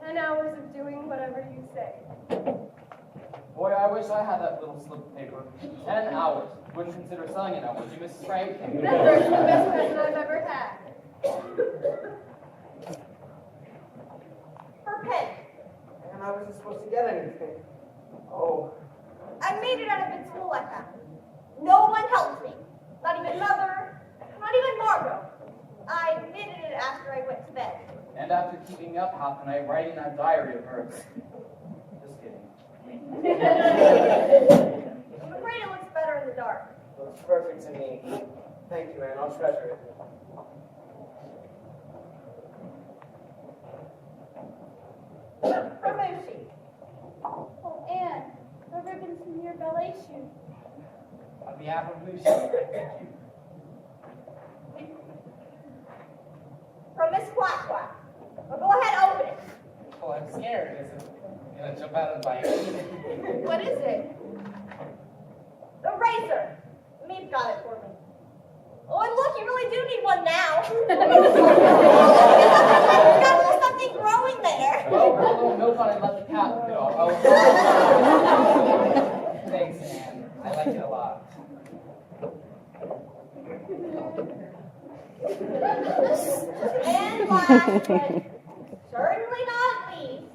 10 hours of doing whatever you say. Boy, I wish I had that little slip of paper. 10 hours. Wouldn't consider selling it now, would you, Mrs. Frank? Never. It's the best present I've ever had. Her pen. And I wasn't supposed to get anything. Oh. I made it out of its wool I found. No one helped me. Not even Mother. Not even Margot. I knitted it after I went to bed. And after keeping up half the night writing that diary of hers. Just kidding. I'm afraid it looks better in the dark. Looks perfect to me. Thank you, man. I'll treasure it. Promotion. Oh, Anne, the ribbons from your ballet shoe. On behalf of Lucy, thank you. From Miss Quack Quack. Well, go ahead, open it. Oh, I'm scared. Is it gonna jump out of my head? What is it? The razor. Meep got it for me. Oh, and look, you really do need one now. There's something growing there. Well, put a little milk on it and let the cat lick it off. Oh. Thanks, Anne. I like it a lot. And last, but certainly not least,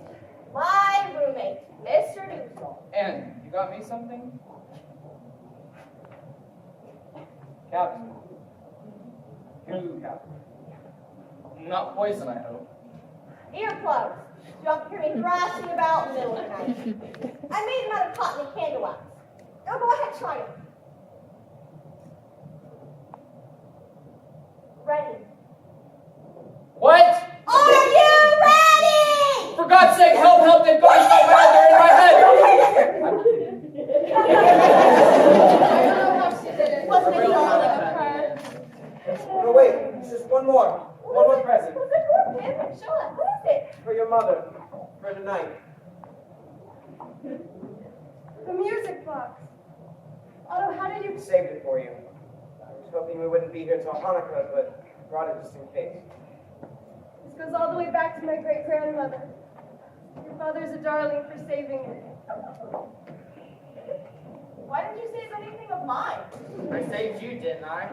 my roommate, Mr. Newsall. Anne, you got me something? Captain. Goo captain. Not poison, I hope. Earplugs. You don't hear me thrashing about in the middle of the night. I made them out of cotton and candle wax. Now go ahead, try them. Ready. What? Are you ready? For God's sake, help, they've got me so bad, they're in my head! I'm kidding. Wasn't it darling of her? No, wait. It's just one more. One more present. What's it for, Tim? Show us. What is it? For your mother. For tonight. The music box. Otto, how did you... Saved it for you. I was hoping we wouldn't be here till Hanukkah, but brought it just in case. This goes all the way back to my great-grandmother. Your father's a darling for saving it. Why didn't you save anything of mine? I saved you, didn't I?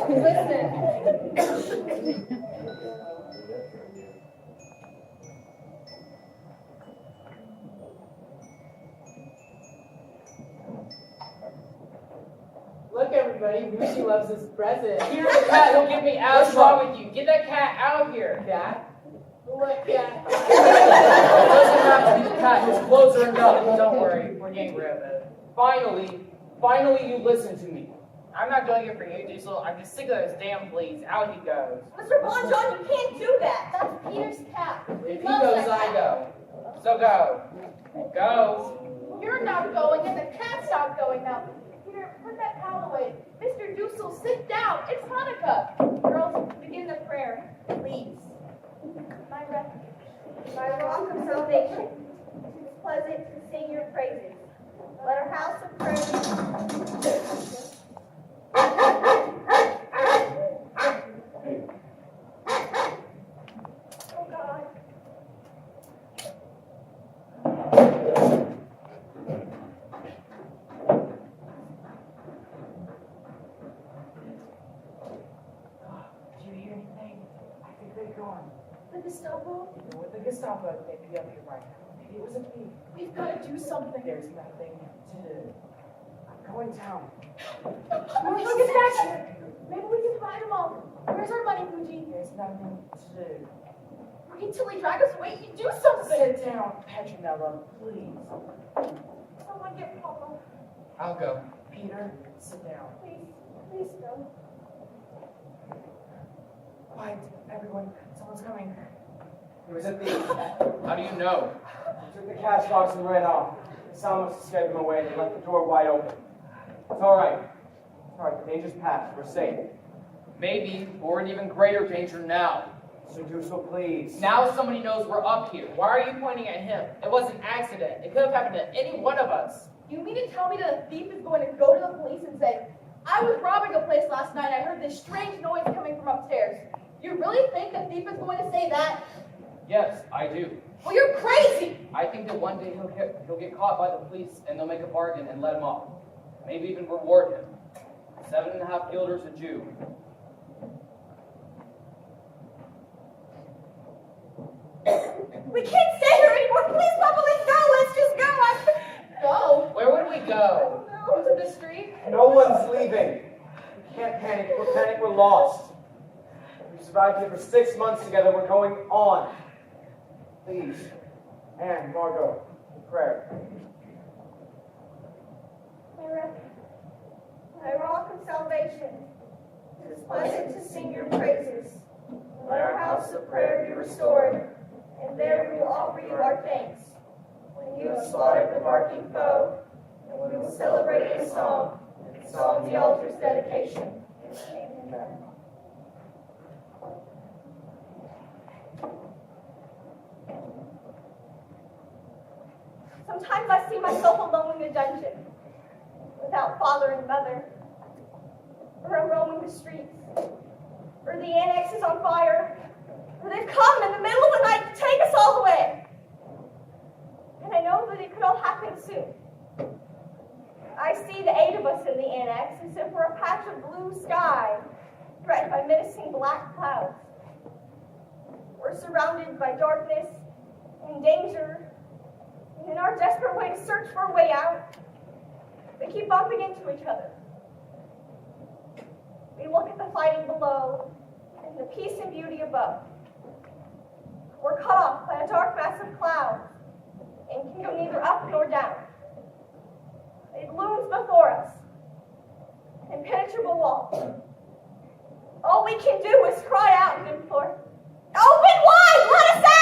Listen. Look, everybody, Lucy loves this present. Here's the cat who'll get me out. What's wrong with you? Get that cat out here. Cat? What cat? It doesn't have to be the cat. His clothes are enough. Don't worry, we're getting rid of it. Finally, you listen to me. I'm not doing it for you, Diesel. I'm just sick of those damn fleas. Out he goes. Mr. Bon John, you can't do that. That's Peter's cat. If he goes, I go. So go. Go. You're not going, and the cat's not going now. Peter, put that towel away. Mr. Dussel, sit down. It's Hanukkah. Girls, begin the prayer, please. My refuge, My rock of salvation. It is pleasant to sing your praises. Let our house of prayer. Oh God. Did you hear anything? I think they're gone. the Gestapo. With the Gestapo, they'd be up here right now. Maybe it was a thief. We've got to do something. There's nothing to do. I'm going down. We'll get back here. Maybe we can find them all. Where's our money, Fuji? There's nothing to do. Wait till they drag us away. You do something. Sit down, Petronella, please. Someone get Papa. I'll go. Peter, sit down. Please, please go. Quiet, everyone. Someone's coming. He was a thief. How do you know? He took the cash box and ran off. Someone must have scared him away and left the door wide open. It's all right. It's all right. The danger's past. We're safe. Maybe we're in even greater danger now. So do so, please. Now somebody knows we're up here. Why are you pointing at him? It was an accident. It could have happened to any one of us. You mean to tell me that a thief is going to go to the police and say, I was robbing a place last night. I heard this strange noise coming from upstairs. You really think the thief is going to say that? Yes, I do. Well, you're crazy. I think that one day he'll get caught by the police and they'll make a bargain and let him off. Maybe even reward him. 7.5 guilders a Jew. We can't stay here anymore. Please, Papa, let's go. Let's just go. Go? Where would we go? Into the street? No one's leaving. We can't panic. If we're panic, we're lost. We've survived here for 6 months together. We're going on. Please. Anne, Margot, prayer. generations. It is pleasant to sing your praises. Let our house of prayer be restored, and there we will offer you our thanks. When you have slaughtered the barking foe, and we will celebrate in song, and song the altar's dedication. Amen. Sometimes I see myself alone in the dungeon, without father and mother, or I'm roaming the streets, or the annex is on fire, or they've come in the middle of the night to take us all away. And I know that it could all happen soon. I see the 8 of us in the annex as if we're a patch of blue sky threatened by menacing black clouds. We're surrounded by darkness and danger, and in our desperate way to search for a way out, we keep bumping into each other. We look at the fighting below and the peace and beauty above. We're cut off by a dark mass of clouds and can go neither up nor down. It looms before us, an impenetrable wall. All we can do is cry out and implore, "Open wide! Let us out!"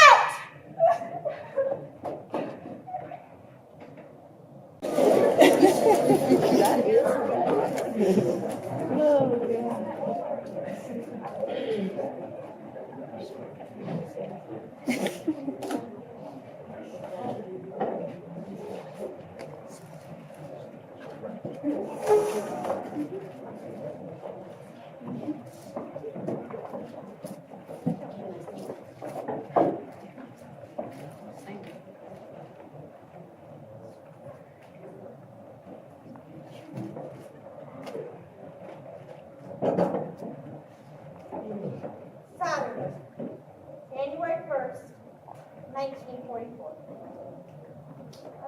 Saturday, January 1st, 1944.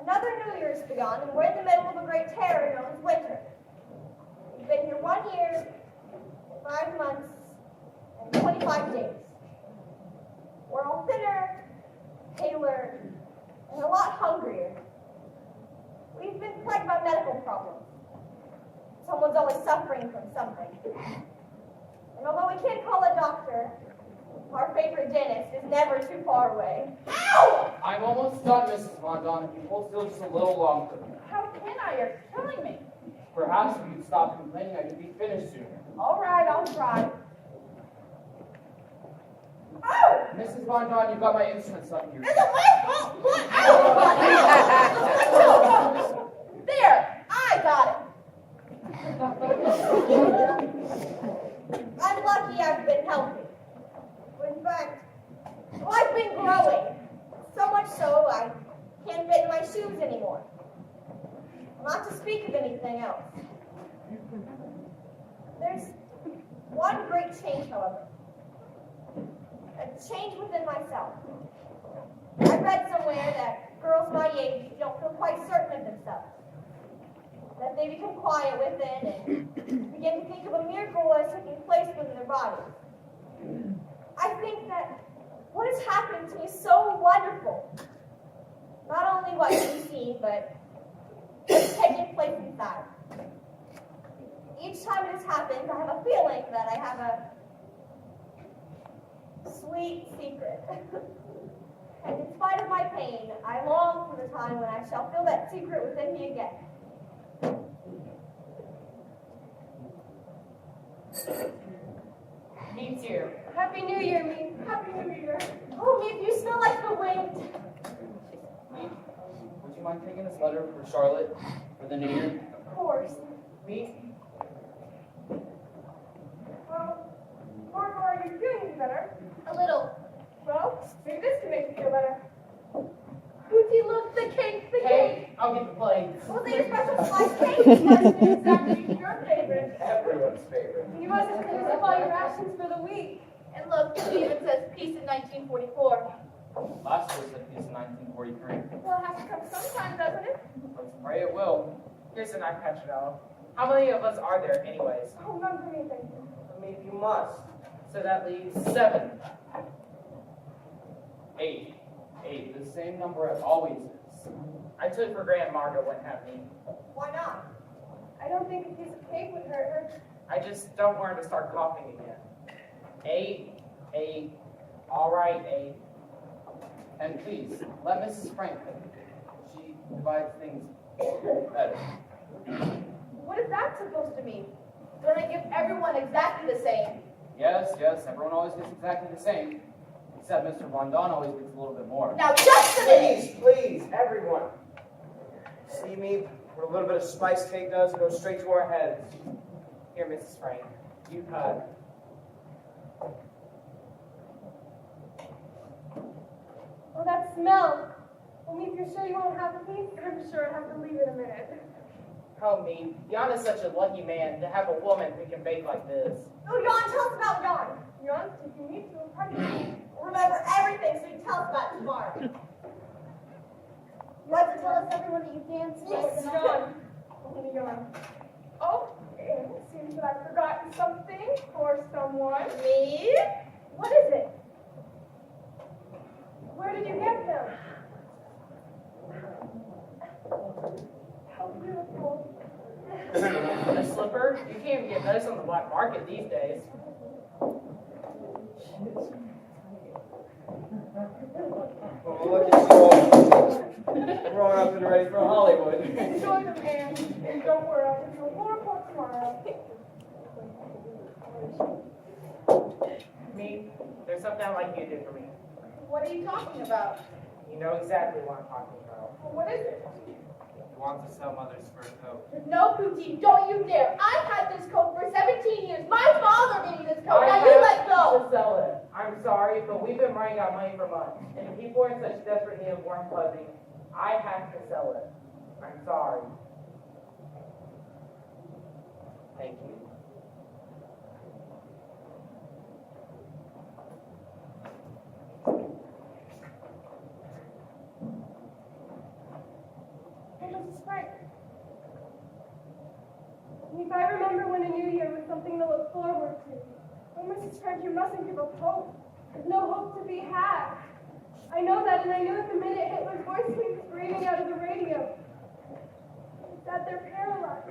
Another New Year's begun, and we're in the middle of a great terror known as winter. We've been here 1 year, 5 months, and 25 days. We're all thinner, paler, and a lot hungrier. We've been plagued by medical problems. Someone's always suffering from something. And although we can't call a doctor, our favorite dentist is never too far away. Ow! I'm almost done, Mrs. Von Don. If you hold still just a little longer. How can I? You're killing me. Perhaps if you'd stop complaining, I could be finished sooner. All right, I'll try. Oh! Mrs. Von Don, you've got my instrument stuck here. Is it my fault? Ow! There! I got it! I'm lucky I've been healthy. In fact, I've been growing. So much so I can't fit in my shoes anymore. Not to speak of anything else. There's one great change, however. A change within myself. I read somewhere that girls my age don't feel quite certain of themselves. That they become quiet within and begin to think of a miracle as taking place within their bodies. I think that what has happened to me is so wonderful. Not only what you see, but what's taking place inside. Each time it has happened, I have a feeling that I have a sweet secret. And in spite of my pain, I long for the time when I shall feel that secret within me again. Me too. Happy New Year, me. Happy New Year. Oh, Meep, you smell like the wind. Me, would you mind taking this letter for Charlotte for the New Year? Of course. Me? Well, Marco, are you feeling any better? A little. Well, maybe this can make you feel better. Hootie, look, the cake, the cake. Hey, I'll get the plates. Was it a special slice cake? Exactly your favorite. Everyone's favorite. You must have cleared up all your rations for the week. And look, it even says peace in 1944. Last year said peace in 1943. Well, it has to come sometime, doesn't it? Let's pray it will. Here's a knife, Petronella. How many of us are there, anyways? Oh, none for me, thank you. Maybe you must. So that leaves 7. 8. 8, the same number it always is. I took for granted Margot wouldn't have me. Why not? I don't think a piece of cake would hurt her. I just don't want her to start coughing again. 8, 8, all right, 8. And please, let Mrs. Frank cook. She divides things better. What is that supposed to mean? Don't I give everyone exactly the same? Yes, everyone always gets exactly the same. Except Mr. Von Don always gets a little bit more. Now just a minute! Please, everyone. See me? What a little bit of spice cake does, it goes straight to our heads. Here, Mrs. Frank, you cut. Oh, that smell. Only if you're sure you won't have a piece, I'm sure I have to leave in a minute. Oh, me. Jan is such a lucky man to have a woman who can bake like this. Oh, Jan, tell us about Jan. Jan's taking me to a party. Remember everything so you tell us about it tomorrow. You have to tell us everyone that you danced with. Yes, Jan. Only Jan. Oh, it seems that I've forgotten something or someone. Me? What is it? Where did you get them? How beautiful. A slipper? You can't even get those on the black market these days. Well, look at you all growing up and ready for Hollywood. Enjoy them, Anne. And don't worry, I'll give you a full report tomorrow. Me, there's something like you did for me. What are you talking about? You know exactly what I'm talking about. Well, what is it? He wants to sell Mother's fur coat. No, Pootie, don't you dare. I've had this coat for 17 years. My father gave me this coat. I Now you have let go. to sell it. I'm sorry, but we've been running out of money for months. And people are in such desperate need of warm clothing. I have to sell it. I'm sorry. Thank you. Hey, Mrs. Frank. If I remember when a new year was something to look forward to. Oh, Mrs. Frank, you mustn't give up hope. There's no hope to be had. I know that, and I knew it the minute Hitler's voice came screaming out of the radio. It's that they're paralyzed.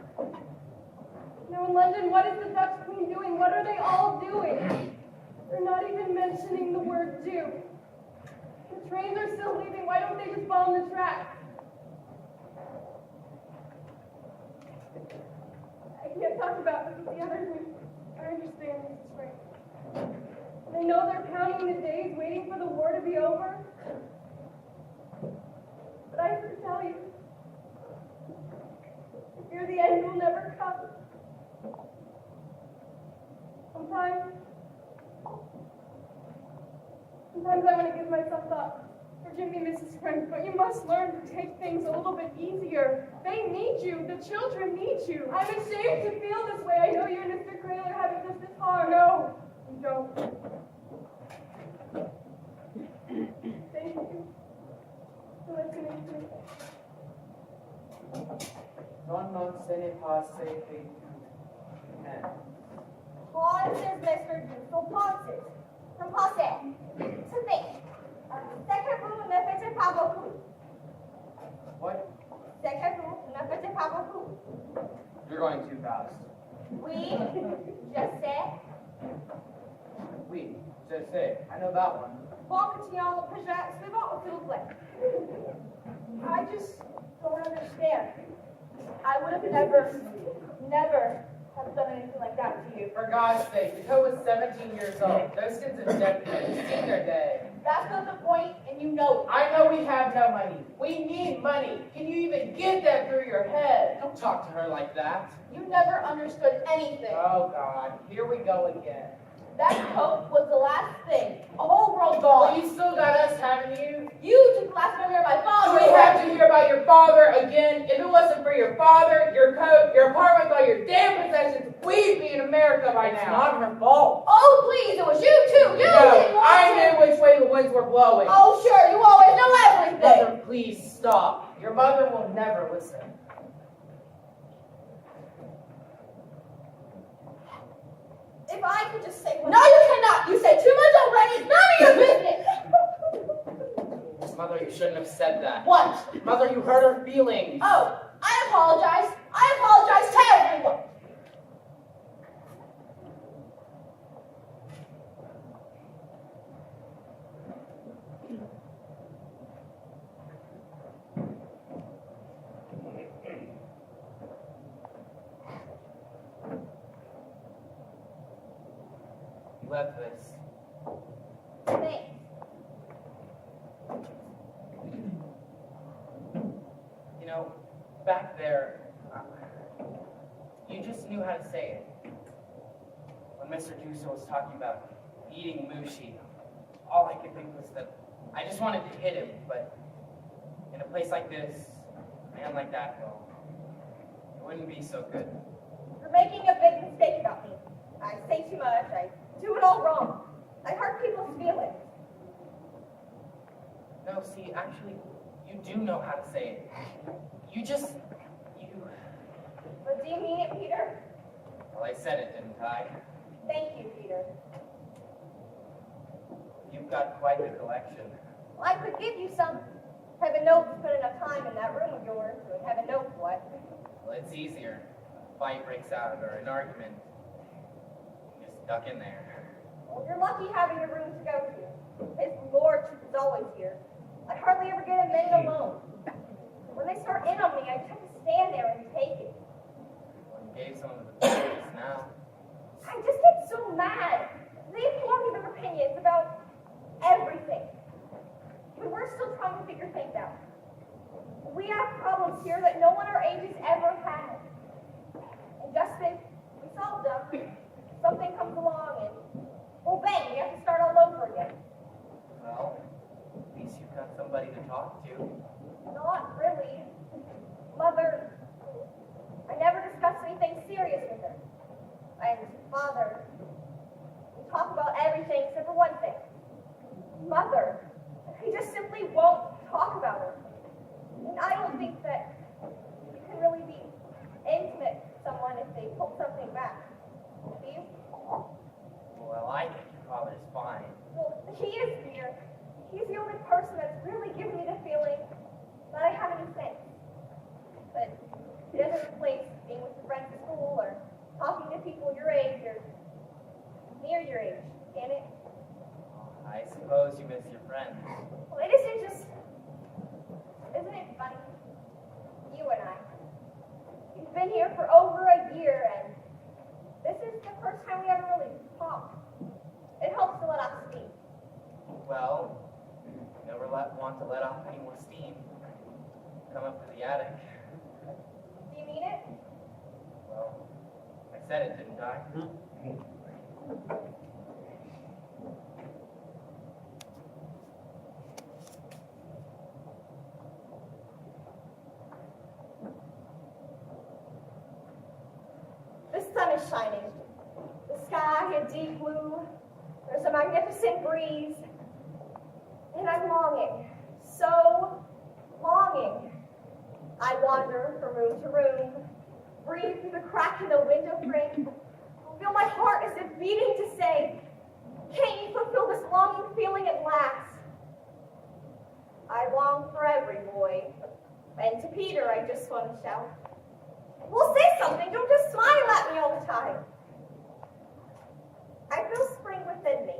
Now in London, what is the Dutch Queen doing? What are they all doing? They're not even mentioning the word Jew. The trains are still leaving. Why don't they just bomb the tracks? I can't talk about this with the others. I understand, Mrs. Frank. I know they're counting the days, waiting for the war to be over. But I have to tell you, I fear the end will never come. Sometimes I want to give myself up. Forgive me, Mrs. Frank, but you must learn to take things a little bit easier. They need you. The children need you. I'm ashamed to feel this way. I know you and Mr. Kraler have it just as hard. No, you don't. Thank you for listening to me. Non se ne passe fait Pauses, Mr. Dussel, pauses. Some pauses. To think. C'est que vous ne faites pas beaucoup. What? C'est que vous ne faites pas beaucoup. You're going too fast. Oui, je sais. Oui, je sais. I know that one. Bon, continuons le projet suivant, s'il vous plaît. I just don't understand. I would have never have done anything like that to you. For God's sake, the coat was 17 years old. Those kids have definitely seen their day. That's not the point, and you know it. I know we have no money. We need money. Can you even get that through your head? Don't talk to her like that. You never understood anything. Oh, God. Here we go again. That coat was the last thing. A whole world Well, gone. you still got us, haven't you? You took the last memory of my father. We have to hear about your father again. If it wasn't for your father, your coat, your apartment, all your damn possessions, we'd be in America by It's now. not her fault. Oh, please, it was you too. You No, didn't want I to. knew which way the winds were blowing. Oh, sure, you always know everything. Mother, please stop. Your mother will never listen. If I could just say one No, you cannot. You said too much already. It's none of your business. Mother, you shouldn't have said that. What? Mother, you hurt her feelings. Oh, I apologize. I apologize to everyone. left this. Thanks. You know, back there, you just knew how to say it. When Mr. Duso was talking about eating mushi, all I could think was that I just wanted to hit him, but in a place like this, a man like that, well, it wouldn't be so good. You're making a big mistake about me. I say too much. I do it all wrong. I hurt people's feelings. No, see, actually, you do know how to say it. You just, you... But do you mean it, Peter? Well, I said it, didn't I? Thank you, Peter. You've got quite the collection. Well, I could give you some. Heaven knows you spent enough time in that room of yours, and heaven knows what. Well, it's easier. A fight breaks out or an argument. You just duck in there. Well, you're lucky having a room to go to. His lordship is always here. I hardly ever get a minute alone. When they start in on me, I have to stand there and take it. Well, you gave some of the pictures now. I just get so mad. They inform me their opinions about everything. But we're still trying to figure things out. We have problems here that no one our age has ever had. And just as we solve them, something comes along and, well, bang, we have to start all over again. Well, at least you've got somebody to talk to. Not really. Mother, I never discussed anything serious with her. And Father, we talk about everything except for one thing. Mother, he just simply won't talk about her. And I don't think that you can really be intimate with someone if they pull something back. Do you? Well, I think your father's fine. Well, he is here. He's the only person that's really given me the feeling that I have any sense. But it doesn't replace being with your friends at school or talking to people your age or near your age, can it? I suppose you miss your friends. Well, it isn't just... Isn't it funny? You and I. We've been here for over a year, and this is the first time we ever really talked. It helps to let off steam. Well, you never want to let off any more steam. Come up to the attic. Do you mean it? Well, I said it, didn't I? The sun is shining. The sky a deep blue. There's a magnificent breeze. And I'm longing. So longing. I wander from room to room, breathe through the crack in the window frame, feel my heart as if beating to say, can't you fulfill this longing feeling at last? I long for every boy, and to Peter I just want to shout, well, say something, don't just smile at me all the time. I feel spring within me.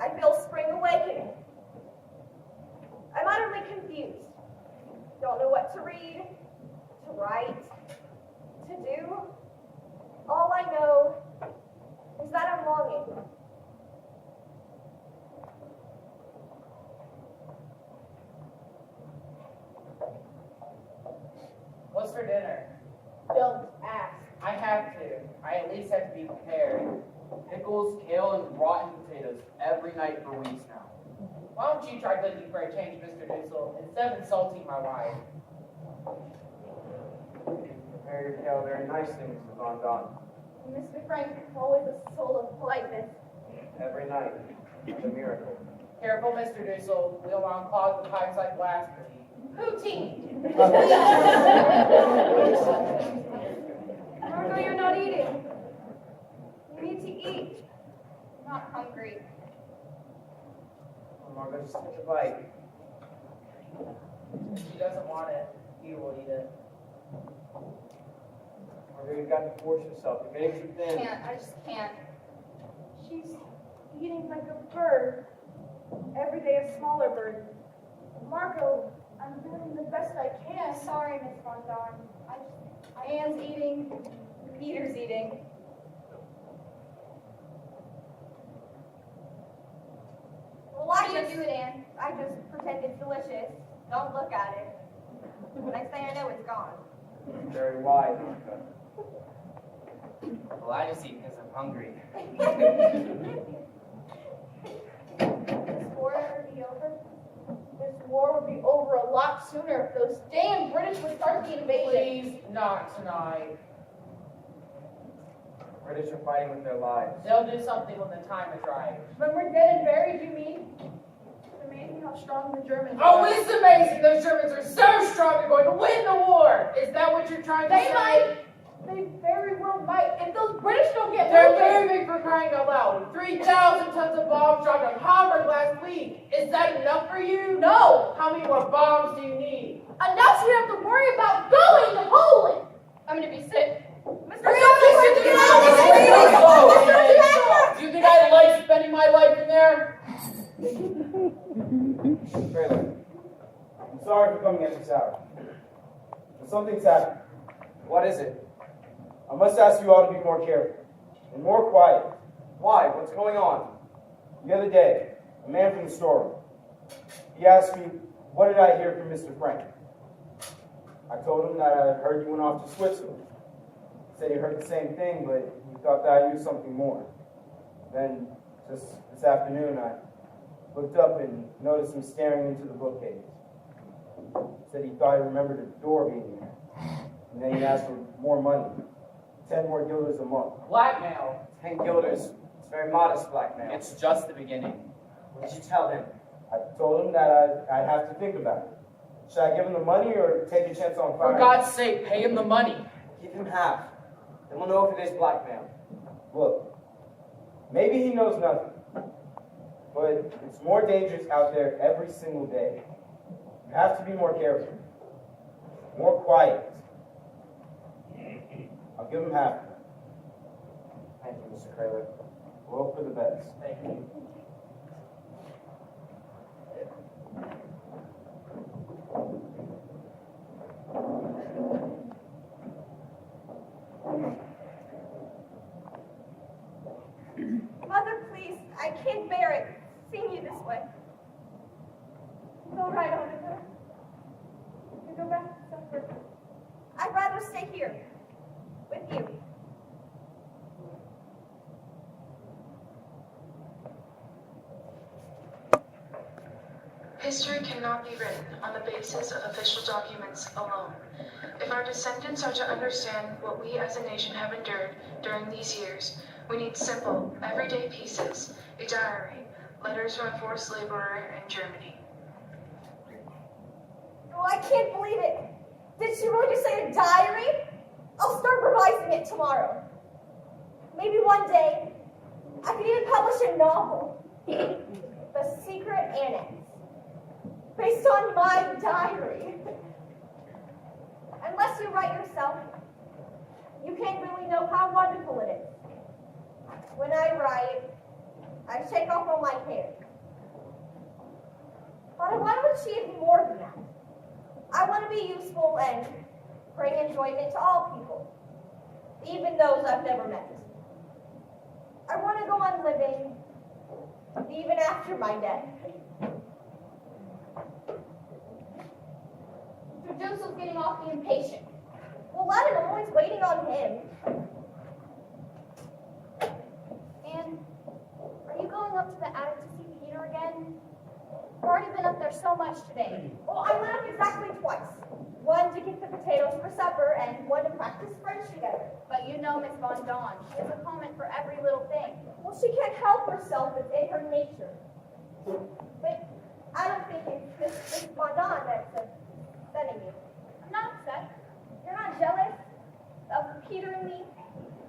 I feel spring awakening. I'm utterly confused. Don't know what to read, to write, to do. All I know is that I'm longing. What's for dinner? Don't ask. I have to. I at least have to be prepared. Pickles, kale, and rotten potatoes every night for weeks now. Why don't you try cooking for a change, Mr. Dussel, instead of insulting my wife? Prepare your kale very nicely, Mrs. Von Don. Mr. Frank, always a soul of politeness. Every night. It's a miracle. Careful, Mr. Dussel. We don't want to clog the pipes like blasphemy. Poutine! Margo, you're not eating. You need to eat. I'm not hungry. Oh, Margo, just take a bite. She doesn't want it. You will eat it. Margo, you've got to force yourself. You're getting too thin. I just can't. She's eating like a bird. Every day a smaller bird. Margo, I'm doing the best I can. Sorry, Miss Von Dorn. Anne's eating. Peter's eating. do it, Anne. I just pretend it's delicious. Don't look at it. Next thing I know, it's gone. Very wise, Martha. Well, I just eat because I'm hungry. This war ever be over? This war would be over a lot sooner if those damn British would start the invasion. Please, not tonight. British are fighting with their lives. They'll do something when the time is right. When we're dead and buried, you mean? It's amazing how strong the Germans Oh, are. it's amazing. Those Germans are so strong. They're going to win the war. Is that what you're trying to They say? might. They very well might. If those British don't get They're moving. moving for crying out loud. 3,000 tons of bombs dropped on Hamburg last week. Is that enough for you? No. How many more bombs do you need? Enough so you have to worry about going to Poland. I'm going to be sick. Mr. Do you think I like spending my life in there? Trailer. I'm sorry for coming at this hour. But something's happened. What is it? I must ask you all to be more careful and more quiet. Why? What's going on? The other day, a man from the storeroom, he asked me, what did I hear from Mr. Frank? I told him that I heard you went off to Switzerland. He said he heard the same thing, but he thought that I knew something more. Then, just this afternoon, I looked up and noticed him staring into the bookcase. He said he thought he remembered a door being there. And then he asked for more money, 10 more guilders a month. Blackmail. 10 guilders. It's very modest blackmail. It's just the beginning. What did you tell him? I told him that I'd have to think about it. Should I give him the money or take a chance on fire? For God's sake, pay him the money. Give him half. Then we'll know if it is blackmail. Look, maybe he knows nothing, but it's more dangerous out there every single day. You have to be more careful, more quiet. I'll give him half. Thank you, Mr. Kraler. We'll hope for the best. Thank you. Mother, please, I can't bear it, seeing you this way. It's all right, Annika. You go back to supper. I'd rather stay here, with you. History cannot be written on the basis of official documents alone. If our descendants are to understand what we as a nation have endured during these years, we need simple, everyday pieces, a diary, letters from a forced laborer in Germany. Oh, I can't believe it. Did she really just say a diary? I'll start revising it tomorrow. Maybe one day, I could even publish a novel. The Secret Annex. Based on my diary. Unless you write yourself, you can't really know how wonderful it is. When I write, I shake off all my cares. But I want to achieve more than that. I want to be useful and bring enjoyment to all people, even those I've never met. I want to go on living even after my death. Joseph's getting awfully impatient. Well, let him. I'm always waiting on him. And are you going up to the attic to see Peter again? I've already been up there so much today. Well, I went up exactly twice. One to get the potatoes for supper, and one to practice French together. But you know Miss Von Dawn. She has a comment for every little thing. Well, she can't help herself. It's in her nature. But I don't think it's Miss Madonna that's upsetting you. I'm not upset. You're not jealous of Peter and me?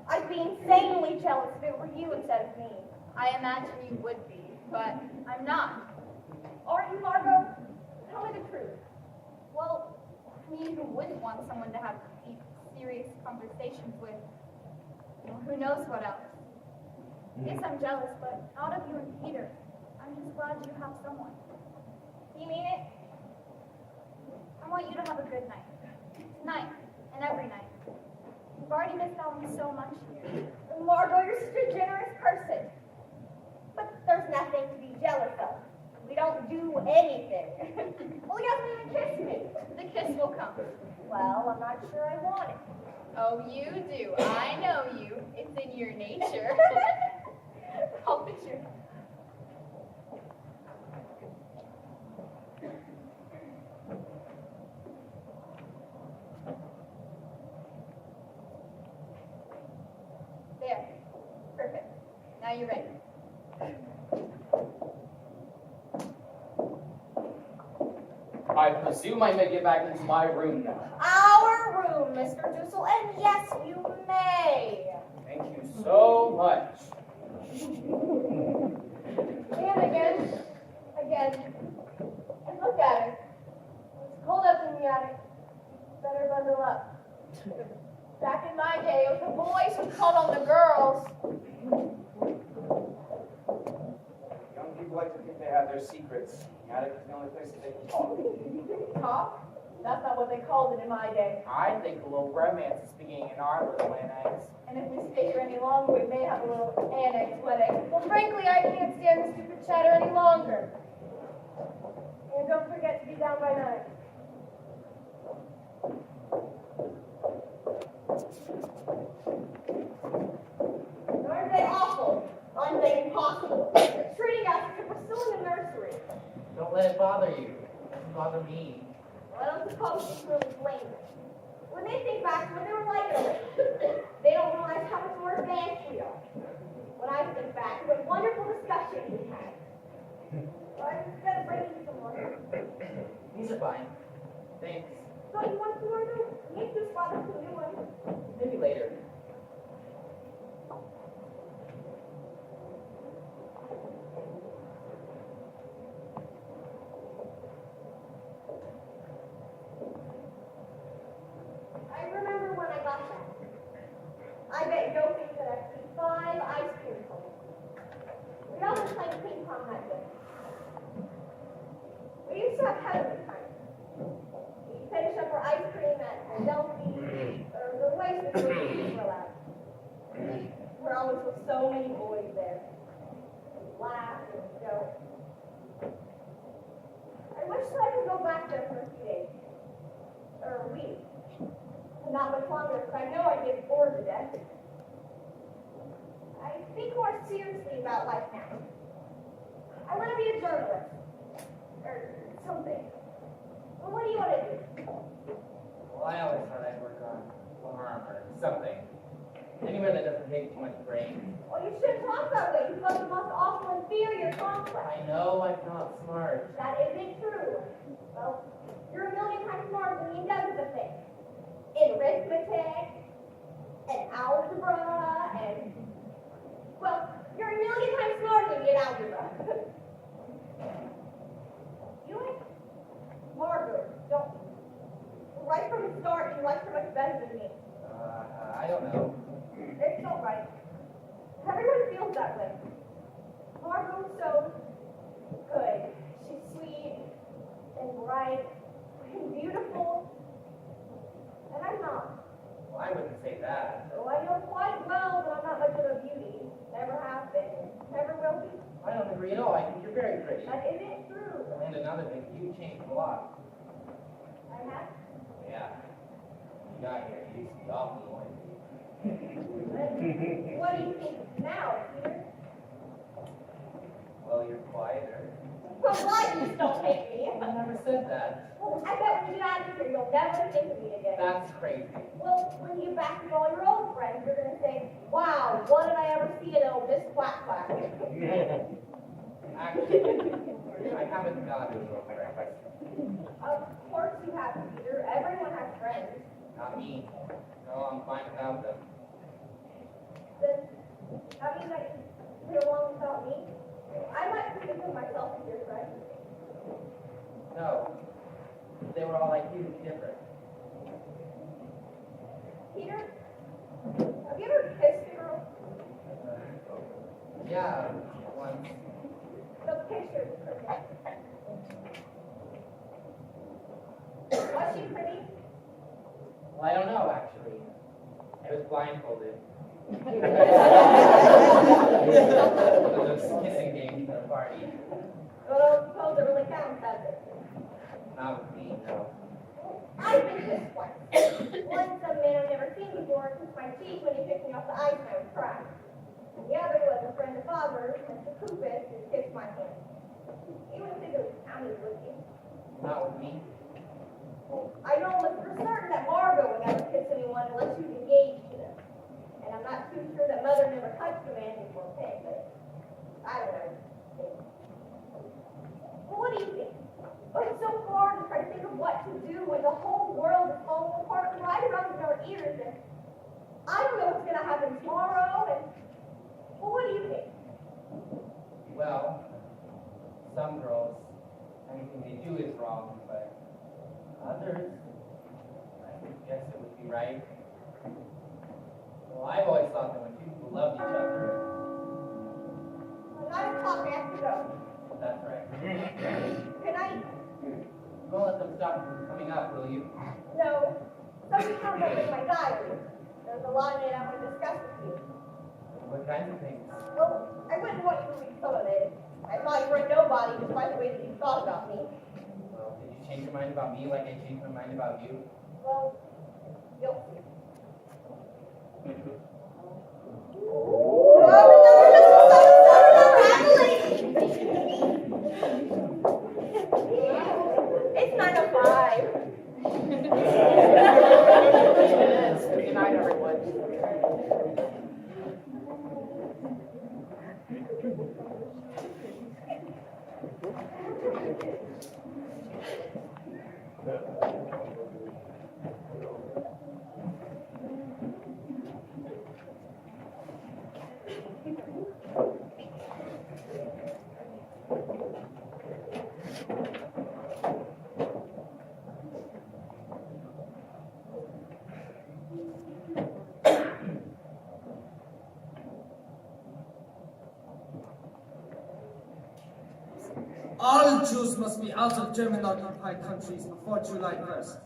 I'd be insanely jealous if it were you instead of me. I imagine you would be, but I'm not. Aren't you, Margot? Tell me the truth. Well, I mean, who wouldn't want someone to have deep, serious conversations with? Well, who knows what else? Yes, I'm jealous, but not of you and Peter. I'm just glad you have someone. You mean it? I want you to have a good night. Tonight, and every night. You've already missed out on so much here. Margot, you're such a generous person. But there's nothing to be jealous of. We don't do anything. Well, he doesn't even kiss me. The kiss will come. Well, I'm not sure I want it. Oh, you do. I know you. It's in your nature. I'll picture. There. Perfect. Now you're ready. I presume I may get back into my room now. Our room, Mr. Dussel, and yes, you may. Thank you so much. And again. And look at her. It's cold up in the attic. Better bundle up. Back in my day, it was the boys who called on the girls. Young people like to think they have their secrets. The attic is the only place that they can talk. Talk? That's not what they called it in my day. I think a little romance is beginning in our little annex. And if we stay here any longer, we may have a little annex wedding. Well, frankly, I can't stand the stupid chatter any longer. And don't forget to be down by 9. Aren't they awful? Aren't they impossible? Treating us as if we're still in the nursery. Don't let it bother you. It doesn't bother me. Well, I don't suppose it's really blame. When they think back to when they were lighter, they don't realize how much more advanced we are. When I think back, what wonderful discussions we had. I'm gonna bring you some more. These are fine. Thanks. So you want some more though? Make this father some new one. Maybe later. I remember when I got that. I bet you don't think that I've seen 5 ice cream cones. We always played ping pong that day. We used to have heavenly time. We'd finish up our ice cream at Delphi, or the Oasis where we were allowed. We're always with so many boys there. We laughed and joked. I wish that I could go back there for a few days. Or a week. Not much longer, because I know I'd get bored to death. I think more seriously about life now. I want to be a journalist. Or something. Well, what do you want to do? Well, I always thought I'd work on farm or something. Anywhere that doesn't take too much brain. Well, you shouldn't talk that way. You've got the most awful inferior complex. I know I'm not smart. That isn't true. Well, you're a million times smarter than me in dozens of things. In arithmetic, and algebra, and... Well, you're a million times smarter than me in algebra. You like Margaret, don't you? Right from the start, you like her much better than me. I don't know. It's all right. Everyone feels that way. Margot's so good. She's sweet and bright and beautiful. And I'm not. Well, I wouldn't say that. Oh, I know quite well that I'm not much of a beauty. Never have been. Never will be. I don't agree at all. I think you're very pretty. That isn't true. And another thing, you changed a lot. I have. Yeah. You got here. You used to be awfully noisy. What do you think now, Peter? Well, you're quieter. Well, why you don't hate me? I never said that. Well, I bet when you get out of here, you'll never think of me again. That's crazy. Well, when you get back with all your old friends, you're going to say, wow, what did I ever see in old Miss Quack Quack? Actually, I haven't got any real friends. Of course you have, Peter. Everyone has friends. Not me. No, I'm fine without them. Then, how do you like to get along without me? I might think of myself as your friend. No. They were all like you, different. Peter, have you ever kissed a girl? Yeah, once. The picture is perfect. Was she pretty? Well, I don't know, actually. I was blindfolded. Those kissing games at a party. Well, suppose it really counts, does it? Not with me, no. I've been this once. One, some man I've never seen before took my teeth when he picked me off the ice and I was crying. And the other was a friend of father's, Mr. Kupis, who kissed my hand. You wouldn't think it was counted, would you? Not with me. I know almost for certain that Margot would never kiss anyone unless she was engaged to them. And I'm not too sure that Mother never touched a man before paying, but I don't know. Well, what do you think? Oh, it's so hard to try to think of what to do when the whole world is falling apart right around our ears, and I don't know what's going to happen tomorrow, and well, what do you think? Well, some girls, anything they do is wrong, but others, I guess it would be right. Well, I've always thought that when two people love each other, Well, 9 o'clock, I have to go. that's right. Good night. You won't let them stop from coming up, will you? No, something comes up in my diary. There's a lot in it I want to discuss with you. What kinds of things? Well, I wouldn't want you to read some of it. I thought you were a nobody just by the way that you thought about me. Well, did you change your mind about me like I changed my mind about you? Well, you'll see. It's 9:05. Good night, everyone. All Jews must be out of German-occupied countries before July 1st.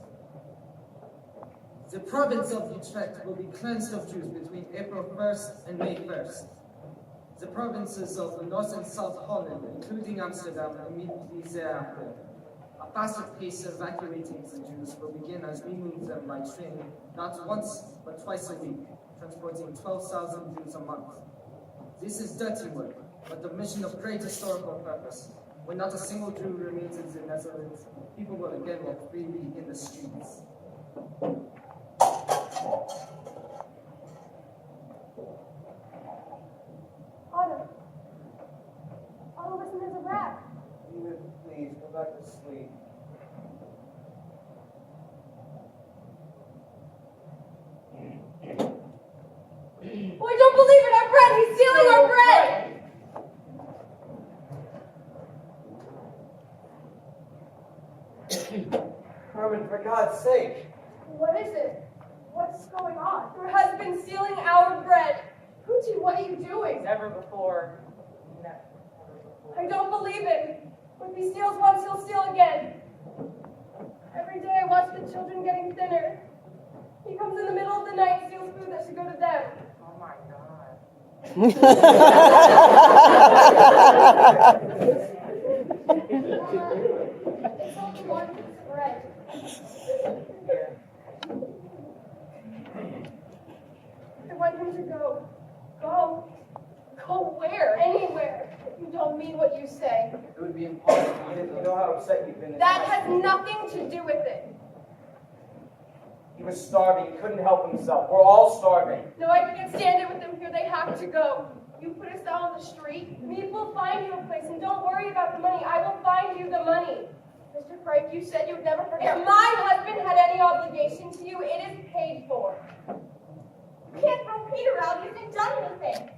The province of Utrecht will be cleansed of Jews between April 1st and May 1st. The provinces of the North and South Holland, including Amsterdam, immediately thereafter. A faster pace of evacuating the Jews will begin as we move them by train, not once, but twice a week, transporting 12,000 Jews a month. This is dirty work, but the mission of great historical purpose. When not a single Jew remains in the Netherlands, people will again walk freely in the streets. Otto. Otto, listen, there's a rat. Edith, please, go back to sleep. Oh, I don't believe it! Our bread! He's stealing our bread! Herman, for God's sake. What is it? What's going on? Your husband stealing our bread. Poochie, what are you doing? Never before. Never. I don't believe it. If he steals once, he'll steal again. Every day I watch the children getting thinner. He comes in the middle of the night and steals food that should go to them. Oh my God. It's only one piece of bread. I want him to go. Go. Go where? Anywhere. You don't mean what you say. It would be impossible. Edith, you know how upset you've been. That has nothing to do with it. He was starving. He couldn't help himself. We're all starving. No, I can't stand it with them here. They have to go. You put us out on the street. We will find you a place, and don't worry about the money. I will find you the money. Mr. Frank, you said you'd never forget. If my husband had any obligation to you, it is paid for. You can't throw Peter out. He hasn't done anything.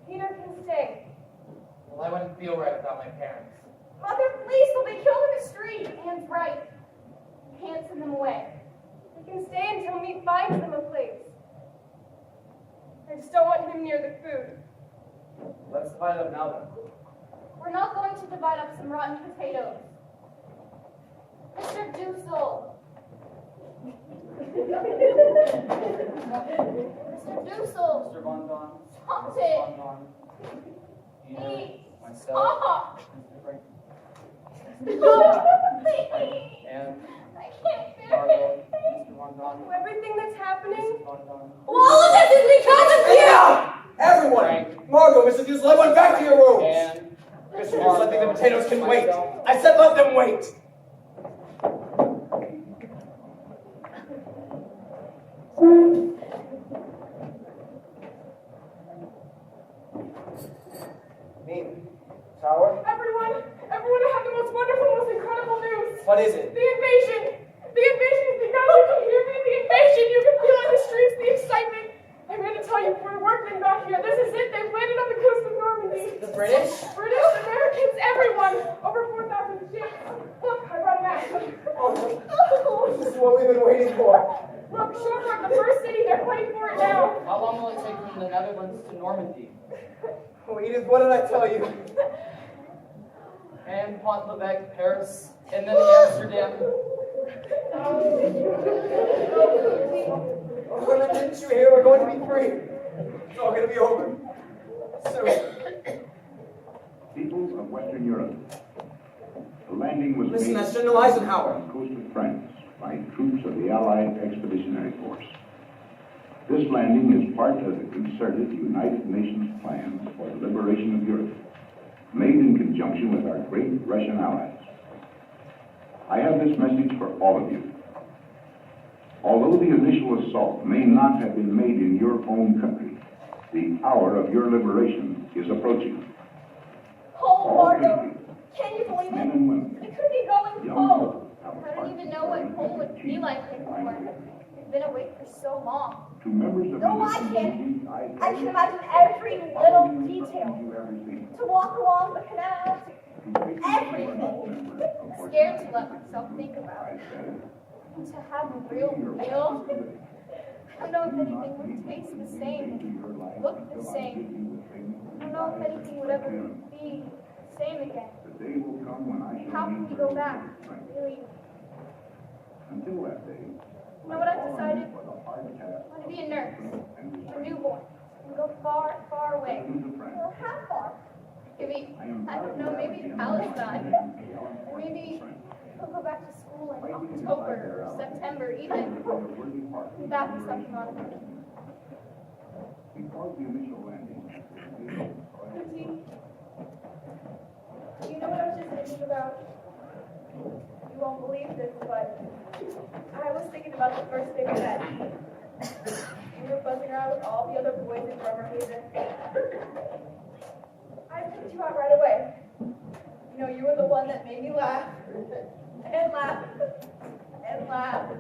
Peter can stay. Well, I wouldn't feel right without my parents. Mother, please, he'll be killed in the street. Anne's right. You can't send them away. They can stay until me finds them a place. I just don't want him near the food. Let's divide up now then. We're not going to divide up some rotten potatoes. Mr. Dussel. Mr. Dussel. Mr. Von Don. Stop Mrs. it. Von Don. Peter. Please. Myself. Stop. Mr. Frank. And I can't bear Margot, it. Mr. Von Don, Everything that's happening. Mrs. Von Don. All of this is because of you! Yeah! Everyone! Margot, Mr. Fusel, everyone back to your rooms! And Mr. Fusel, I think the potatoes can wait. I said let them wait! Name, Tower, Everyone, I have the most wonderful, most incredible news. what is it? The invasion. The invasion has begun. You can hear me. The invasion. You can feel it in the streets. The excitement. I'm going to tell you, we're working back here. This is it. They've landed on the coast of Normandy. The British? British, Americans, everyone. Over 4,000 ships. Look, I brought a map. This is what we've been waiting for. Look, Sherbrooke, the first city. They're fighting for it now. How long will it take from the Netherlands to Normandy? Oh, Edith, what did I tell you? And Pont-l'Evêque, Paris, and then Amsterdam. Oh, didn't you hear? We're going to be free. It's all going to be over. Soon. People of Western Europe. The landing was Listen, made that's General Eisenhower. on the coast of France by troops of the Allied Expeditionary Force. This landing is part of the concerted United Nations plans for the liberation of Europe, made in conjunction with our great Russian allies. I have this message for all of you. Although the initial assault may not have been made in your own country, the hour of your liberation is approaching. Oh, Margot, can you believe Men it? and women, We could be going young home. people, I don't even know what home would be like anymore. We've been away for so long. to members of No, the I can't. community, I can imagine every little detail. you ever seen. To walk along the canal, Everything. I'm scared to let myself think about it. To have a real meal. I don't know if anything would taste the same, look the same. I don't know if anything would ever be the same again. The day will come when I shall How can we go back? Really? Until that day, You know what I've decided? for the hard task I want to be a nurse, and a newborn, and go far, far away. to France. well, how far? Maybe, I don't know, maybe to Palestine. Or maybe I'll go back to school in October or September even. Would that be something on me? Before the initial landing, You know what I was just thinking about? You won't believe this, but I was thinking about the first day we met. We were buzzing around with all the other boys in Bremerhaven. I picked you out right away. You know, you were the one that made me laugh and laugh and laugh.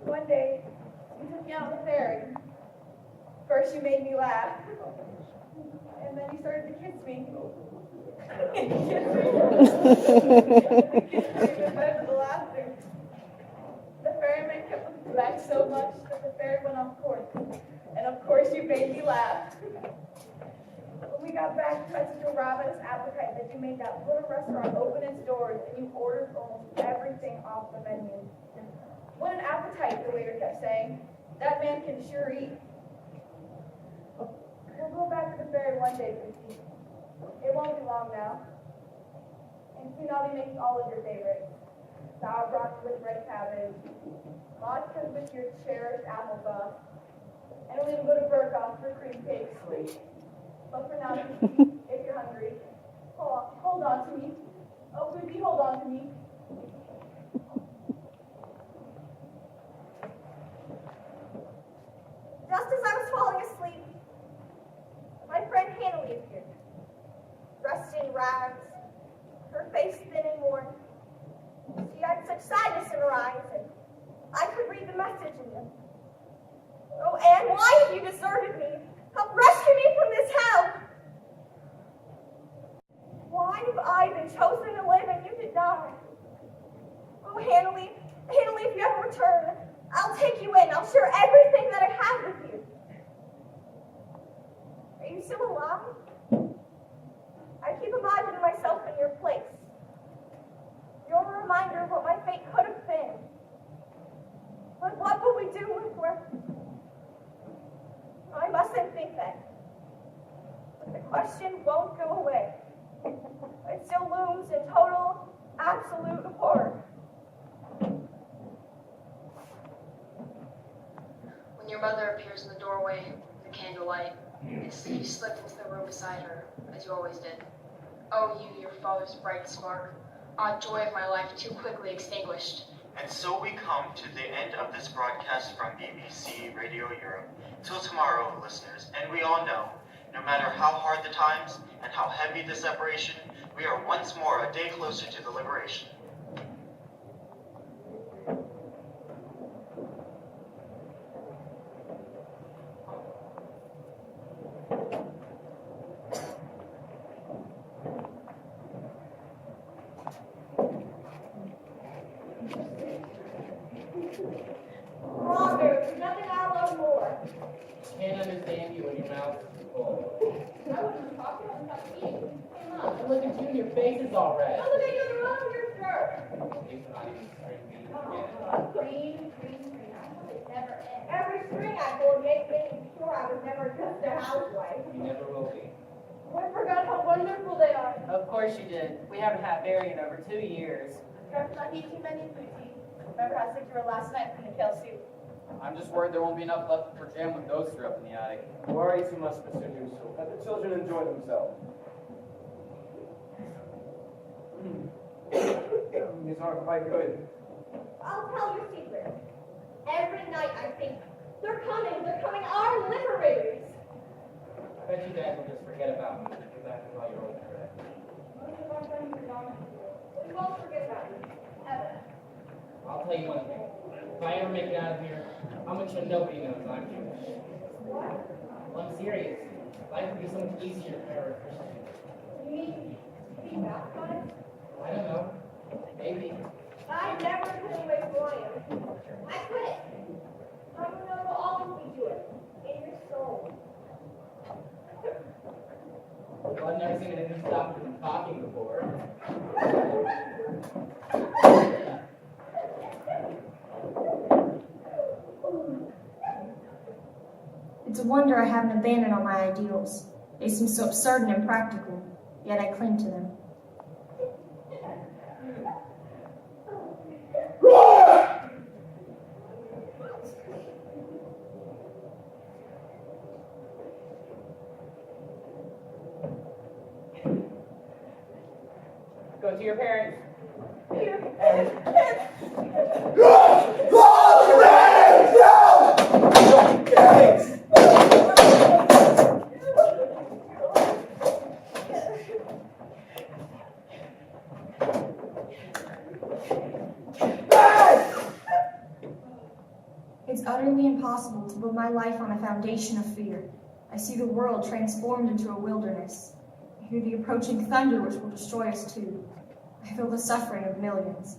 One day, you took me out on the ferry. First, you made me laugh, and then you started to kiss me. The ferryman kept looking back so much that the ferry went off course. And of course you made me laugh. When we got back, I took a ravenous appetite that you made that little restaurant open its doors and you ordered almost everything off the menu. What an appetite, the waiter kept saying. That man can sure eat. We'll go back to the ferry one day, Chrissy. It won't be long now. And soon I'll be making all of your favorites. Sauerbraten with red cabbage, vodka with your cherished applesauce, and we'll even go to Burkoff for cream cakes. But for now, if you're hungry, hold on to me. Oh, Chrissy, hold on to me. Just as I was falling asleep, my friend Hannah appeared, dressed in rags, her face thin and worn. She had such sadness in her eyes, and I could read the message in them. Oh, Anne, why have you deserted me? Help rescue me from this hell! Why have I been chosen to live and you to die? Oh, Hannah, if you ever return, I'll take you in. I'll share everything that I have with you. Are you still alive? I keep imagining myself in your place. You're a reminder of what my fate could have been. But what will we do if we're... I mustn't think that. But the question won't go away. I still looms in total, absolute horror. When your mother appears in the doorway, the candlelight, and see you slip into the room beside her, as you always did. Oh, you, your father's bright spark, odd joy of my life too quickly extinguished. And so we come to the end of this broadcast from BBC Radio Europe. Till tomorrow, listeners, and we all know, no matter how hard the times and how heavy the separation, we are once more a day closer to the liberation. There's nothing I love more. Can't understand you when your mouth is full. I wasn't talking, I was talking to you. Come on. And look at you, your face is all red. Oh, look at you, the wrong of your shirt. It's not even starting to be Green. I thought it never ends. Every string I pulled makes me sure I was never just a housewife. You never will be. I forgot how wonderful they are. Of course you did. We haven't had Barry in over 2 years. Perhaps not eat too many booty. Remember how sick you were last night from the kale soup? I'm just worried there won't be enough left for jam when ghosts are up in the attic. Worry too much, Mr. Newsel. Let the children enjoy themselves. These aren't quite good. I'll tell you a secret. Every night I think, they're coming, our liberators. I bet you guys will just forget about me and get back to all your old crap. Most of our friends are gone. We won't forget about you. Ever. I'll tell you one thing. If I ever make it out of here, I'm gonna show nobody knows I'm Jewish. What? Well, I'm serious. Life would be so much easier if I were a Christian. You mean be baptized? I don't know. Maybe. I never could away from William. I couldn't. I would know will always be Jewish. In your soul. Well, I've never seen anything stop me from talking before. It's a wonder I haven't abandoned all my ideals. They seem so absurd and impractical, yet I cling to them. Go to your parents. It's utterly impossible to build my life on a foundation of fear. I see the world transformed into a wilderness. I hear the approaching thunder which will destroy us too. I feel the suffering of millions.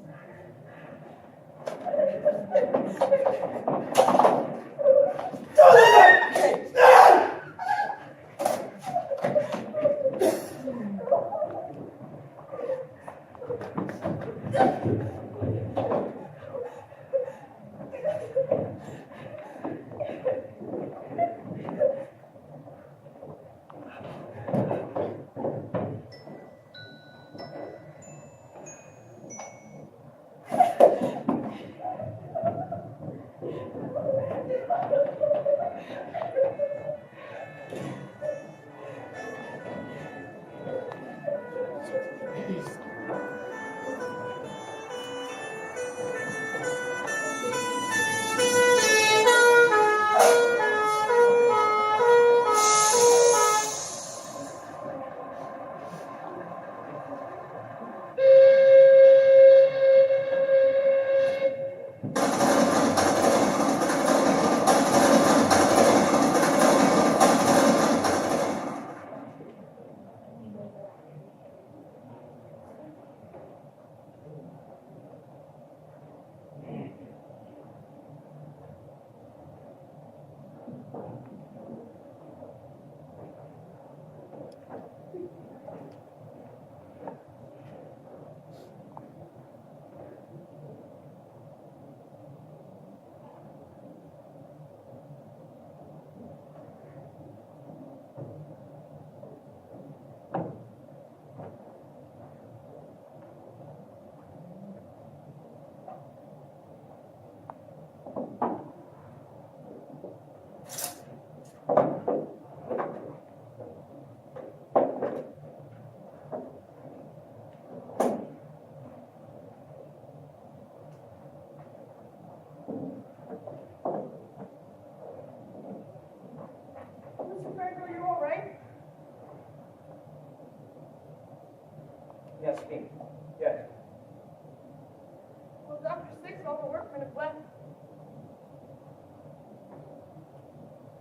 19th. Yes. Well, Dr. Six and all the workmen have left.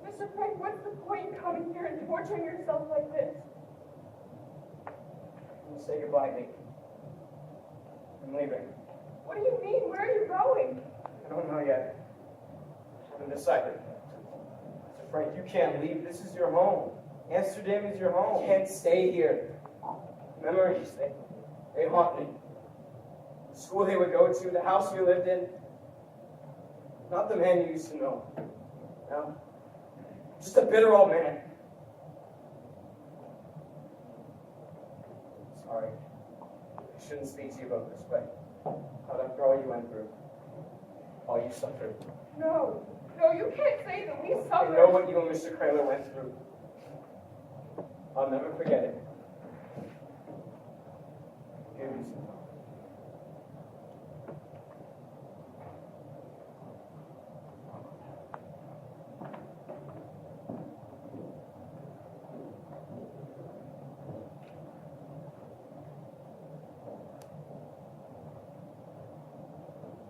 Mr. Frank, what's the point in coming here and torturing yourself like this? Say goodbye, Nick. I'm leaving. What do you mean? Where are you going? I don't know yet. I haven't decided. Mr. Frank, you can't leave. This is your home. Amsterdam is your home. You can't stay here. Memories, they haunt me. The school they would go to, the house we lived in. Not the man you used to know. No. Just a bitter old man. Sorry. I shouldn't speak to you about this way. Not after all you went through. All you suffered. No. No, you can't say that we I suffered. know what you and Mr. Kramer went through. I'll never forget it. Give me some time.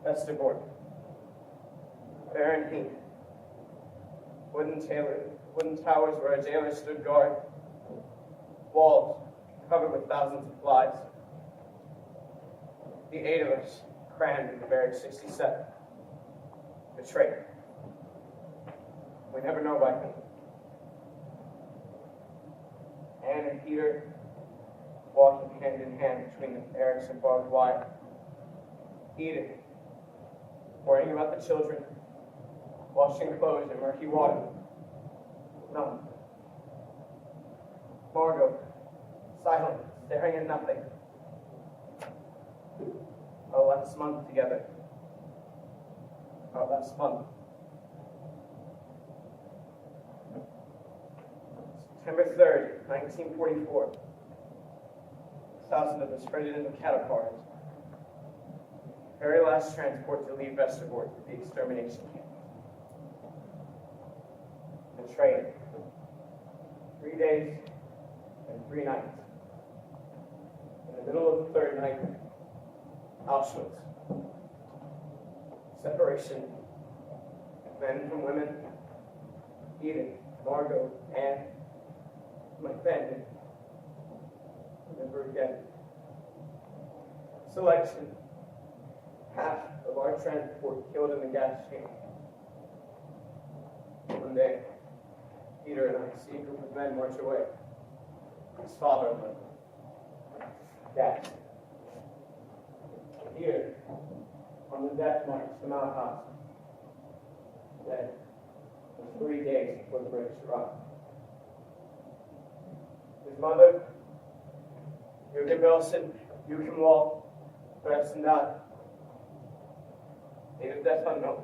Vesterborg. Barren heat. Wooden towers where a jailer stood guard. Walls covered with thousands of flies. The 8 of us crammed into Barrack 67. Betrayed. We never know by whom. Anne and Peter walking hand in hand between the barracks and barbed wire. Eating. Worrying about the children. Washing clothes in murky water. None. Margot, silent, staring at nothing. Our last month together. Our last month. September 3rd, 1944. 1,000 of us spreaded into cattle cars. Very last transport to leave Vesterborg to the extermination camp. The train. 3 days and 3 nights. In the middle of the third night, Auschwitz. Separation. Men from women. Edith, Margot, Anne, my family. Never again. Selection. Half of our transport killed in the gas chamber. One day, Peter and I see a group of men march away. His father led them. Gas. Here, on the death march, the Mount House. Dead for 3 days before the British arrived. His mother, Jürgen Belson, Joachim Wall, Preston Dodd. Date of death unknown.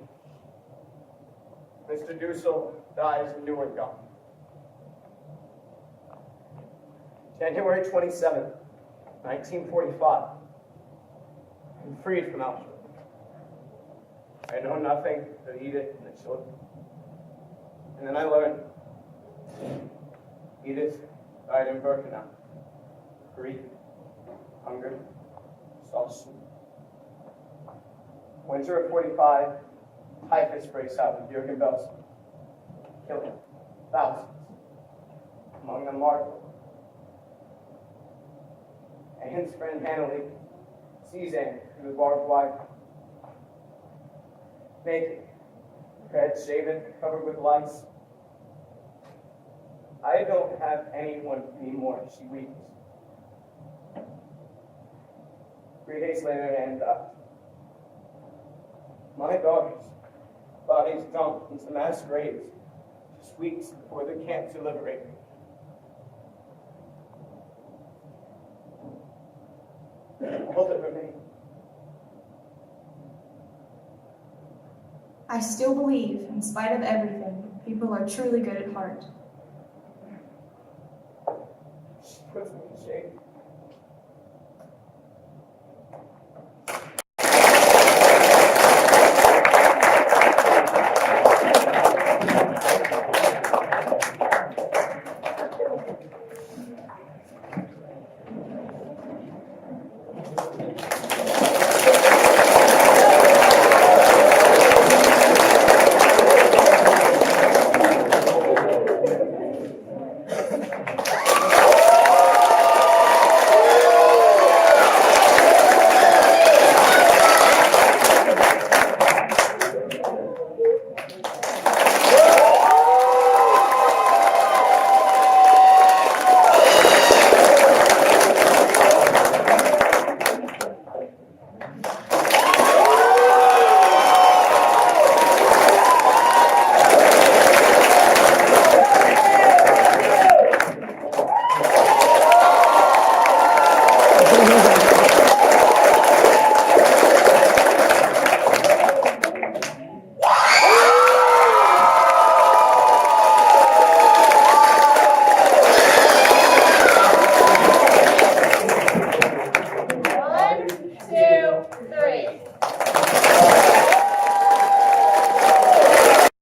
Mr. Dussel dies in Nuremberg. January 27th, 1945. I'm freed from Auschwitz. I know nothing but Edith and the children. And then I learned Edith died in Birkenau. Grief, hunger, exhaustion. Winter of 45, typhus breaks out with Jürgen Belson, killing thousands, among them Margot. Anne's friend Hanley sees Anne through the barbed wire, naked, her head shaven, covered with lice. I don't have anyone anymore, she weeps. 3 days later, Anne died. My daughters' bodies dumped into mass graves just weeks before the camp to liberate me. All that remained. I still believe, in spite of everything, people are truly good at heart. She puts me to shame.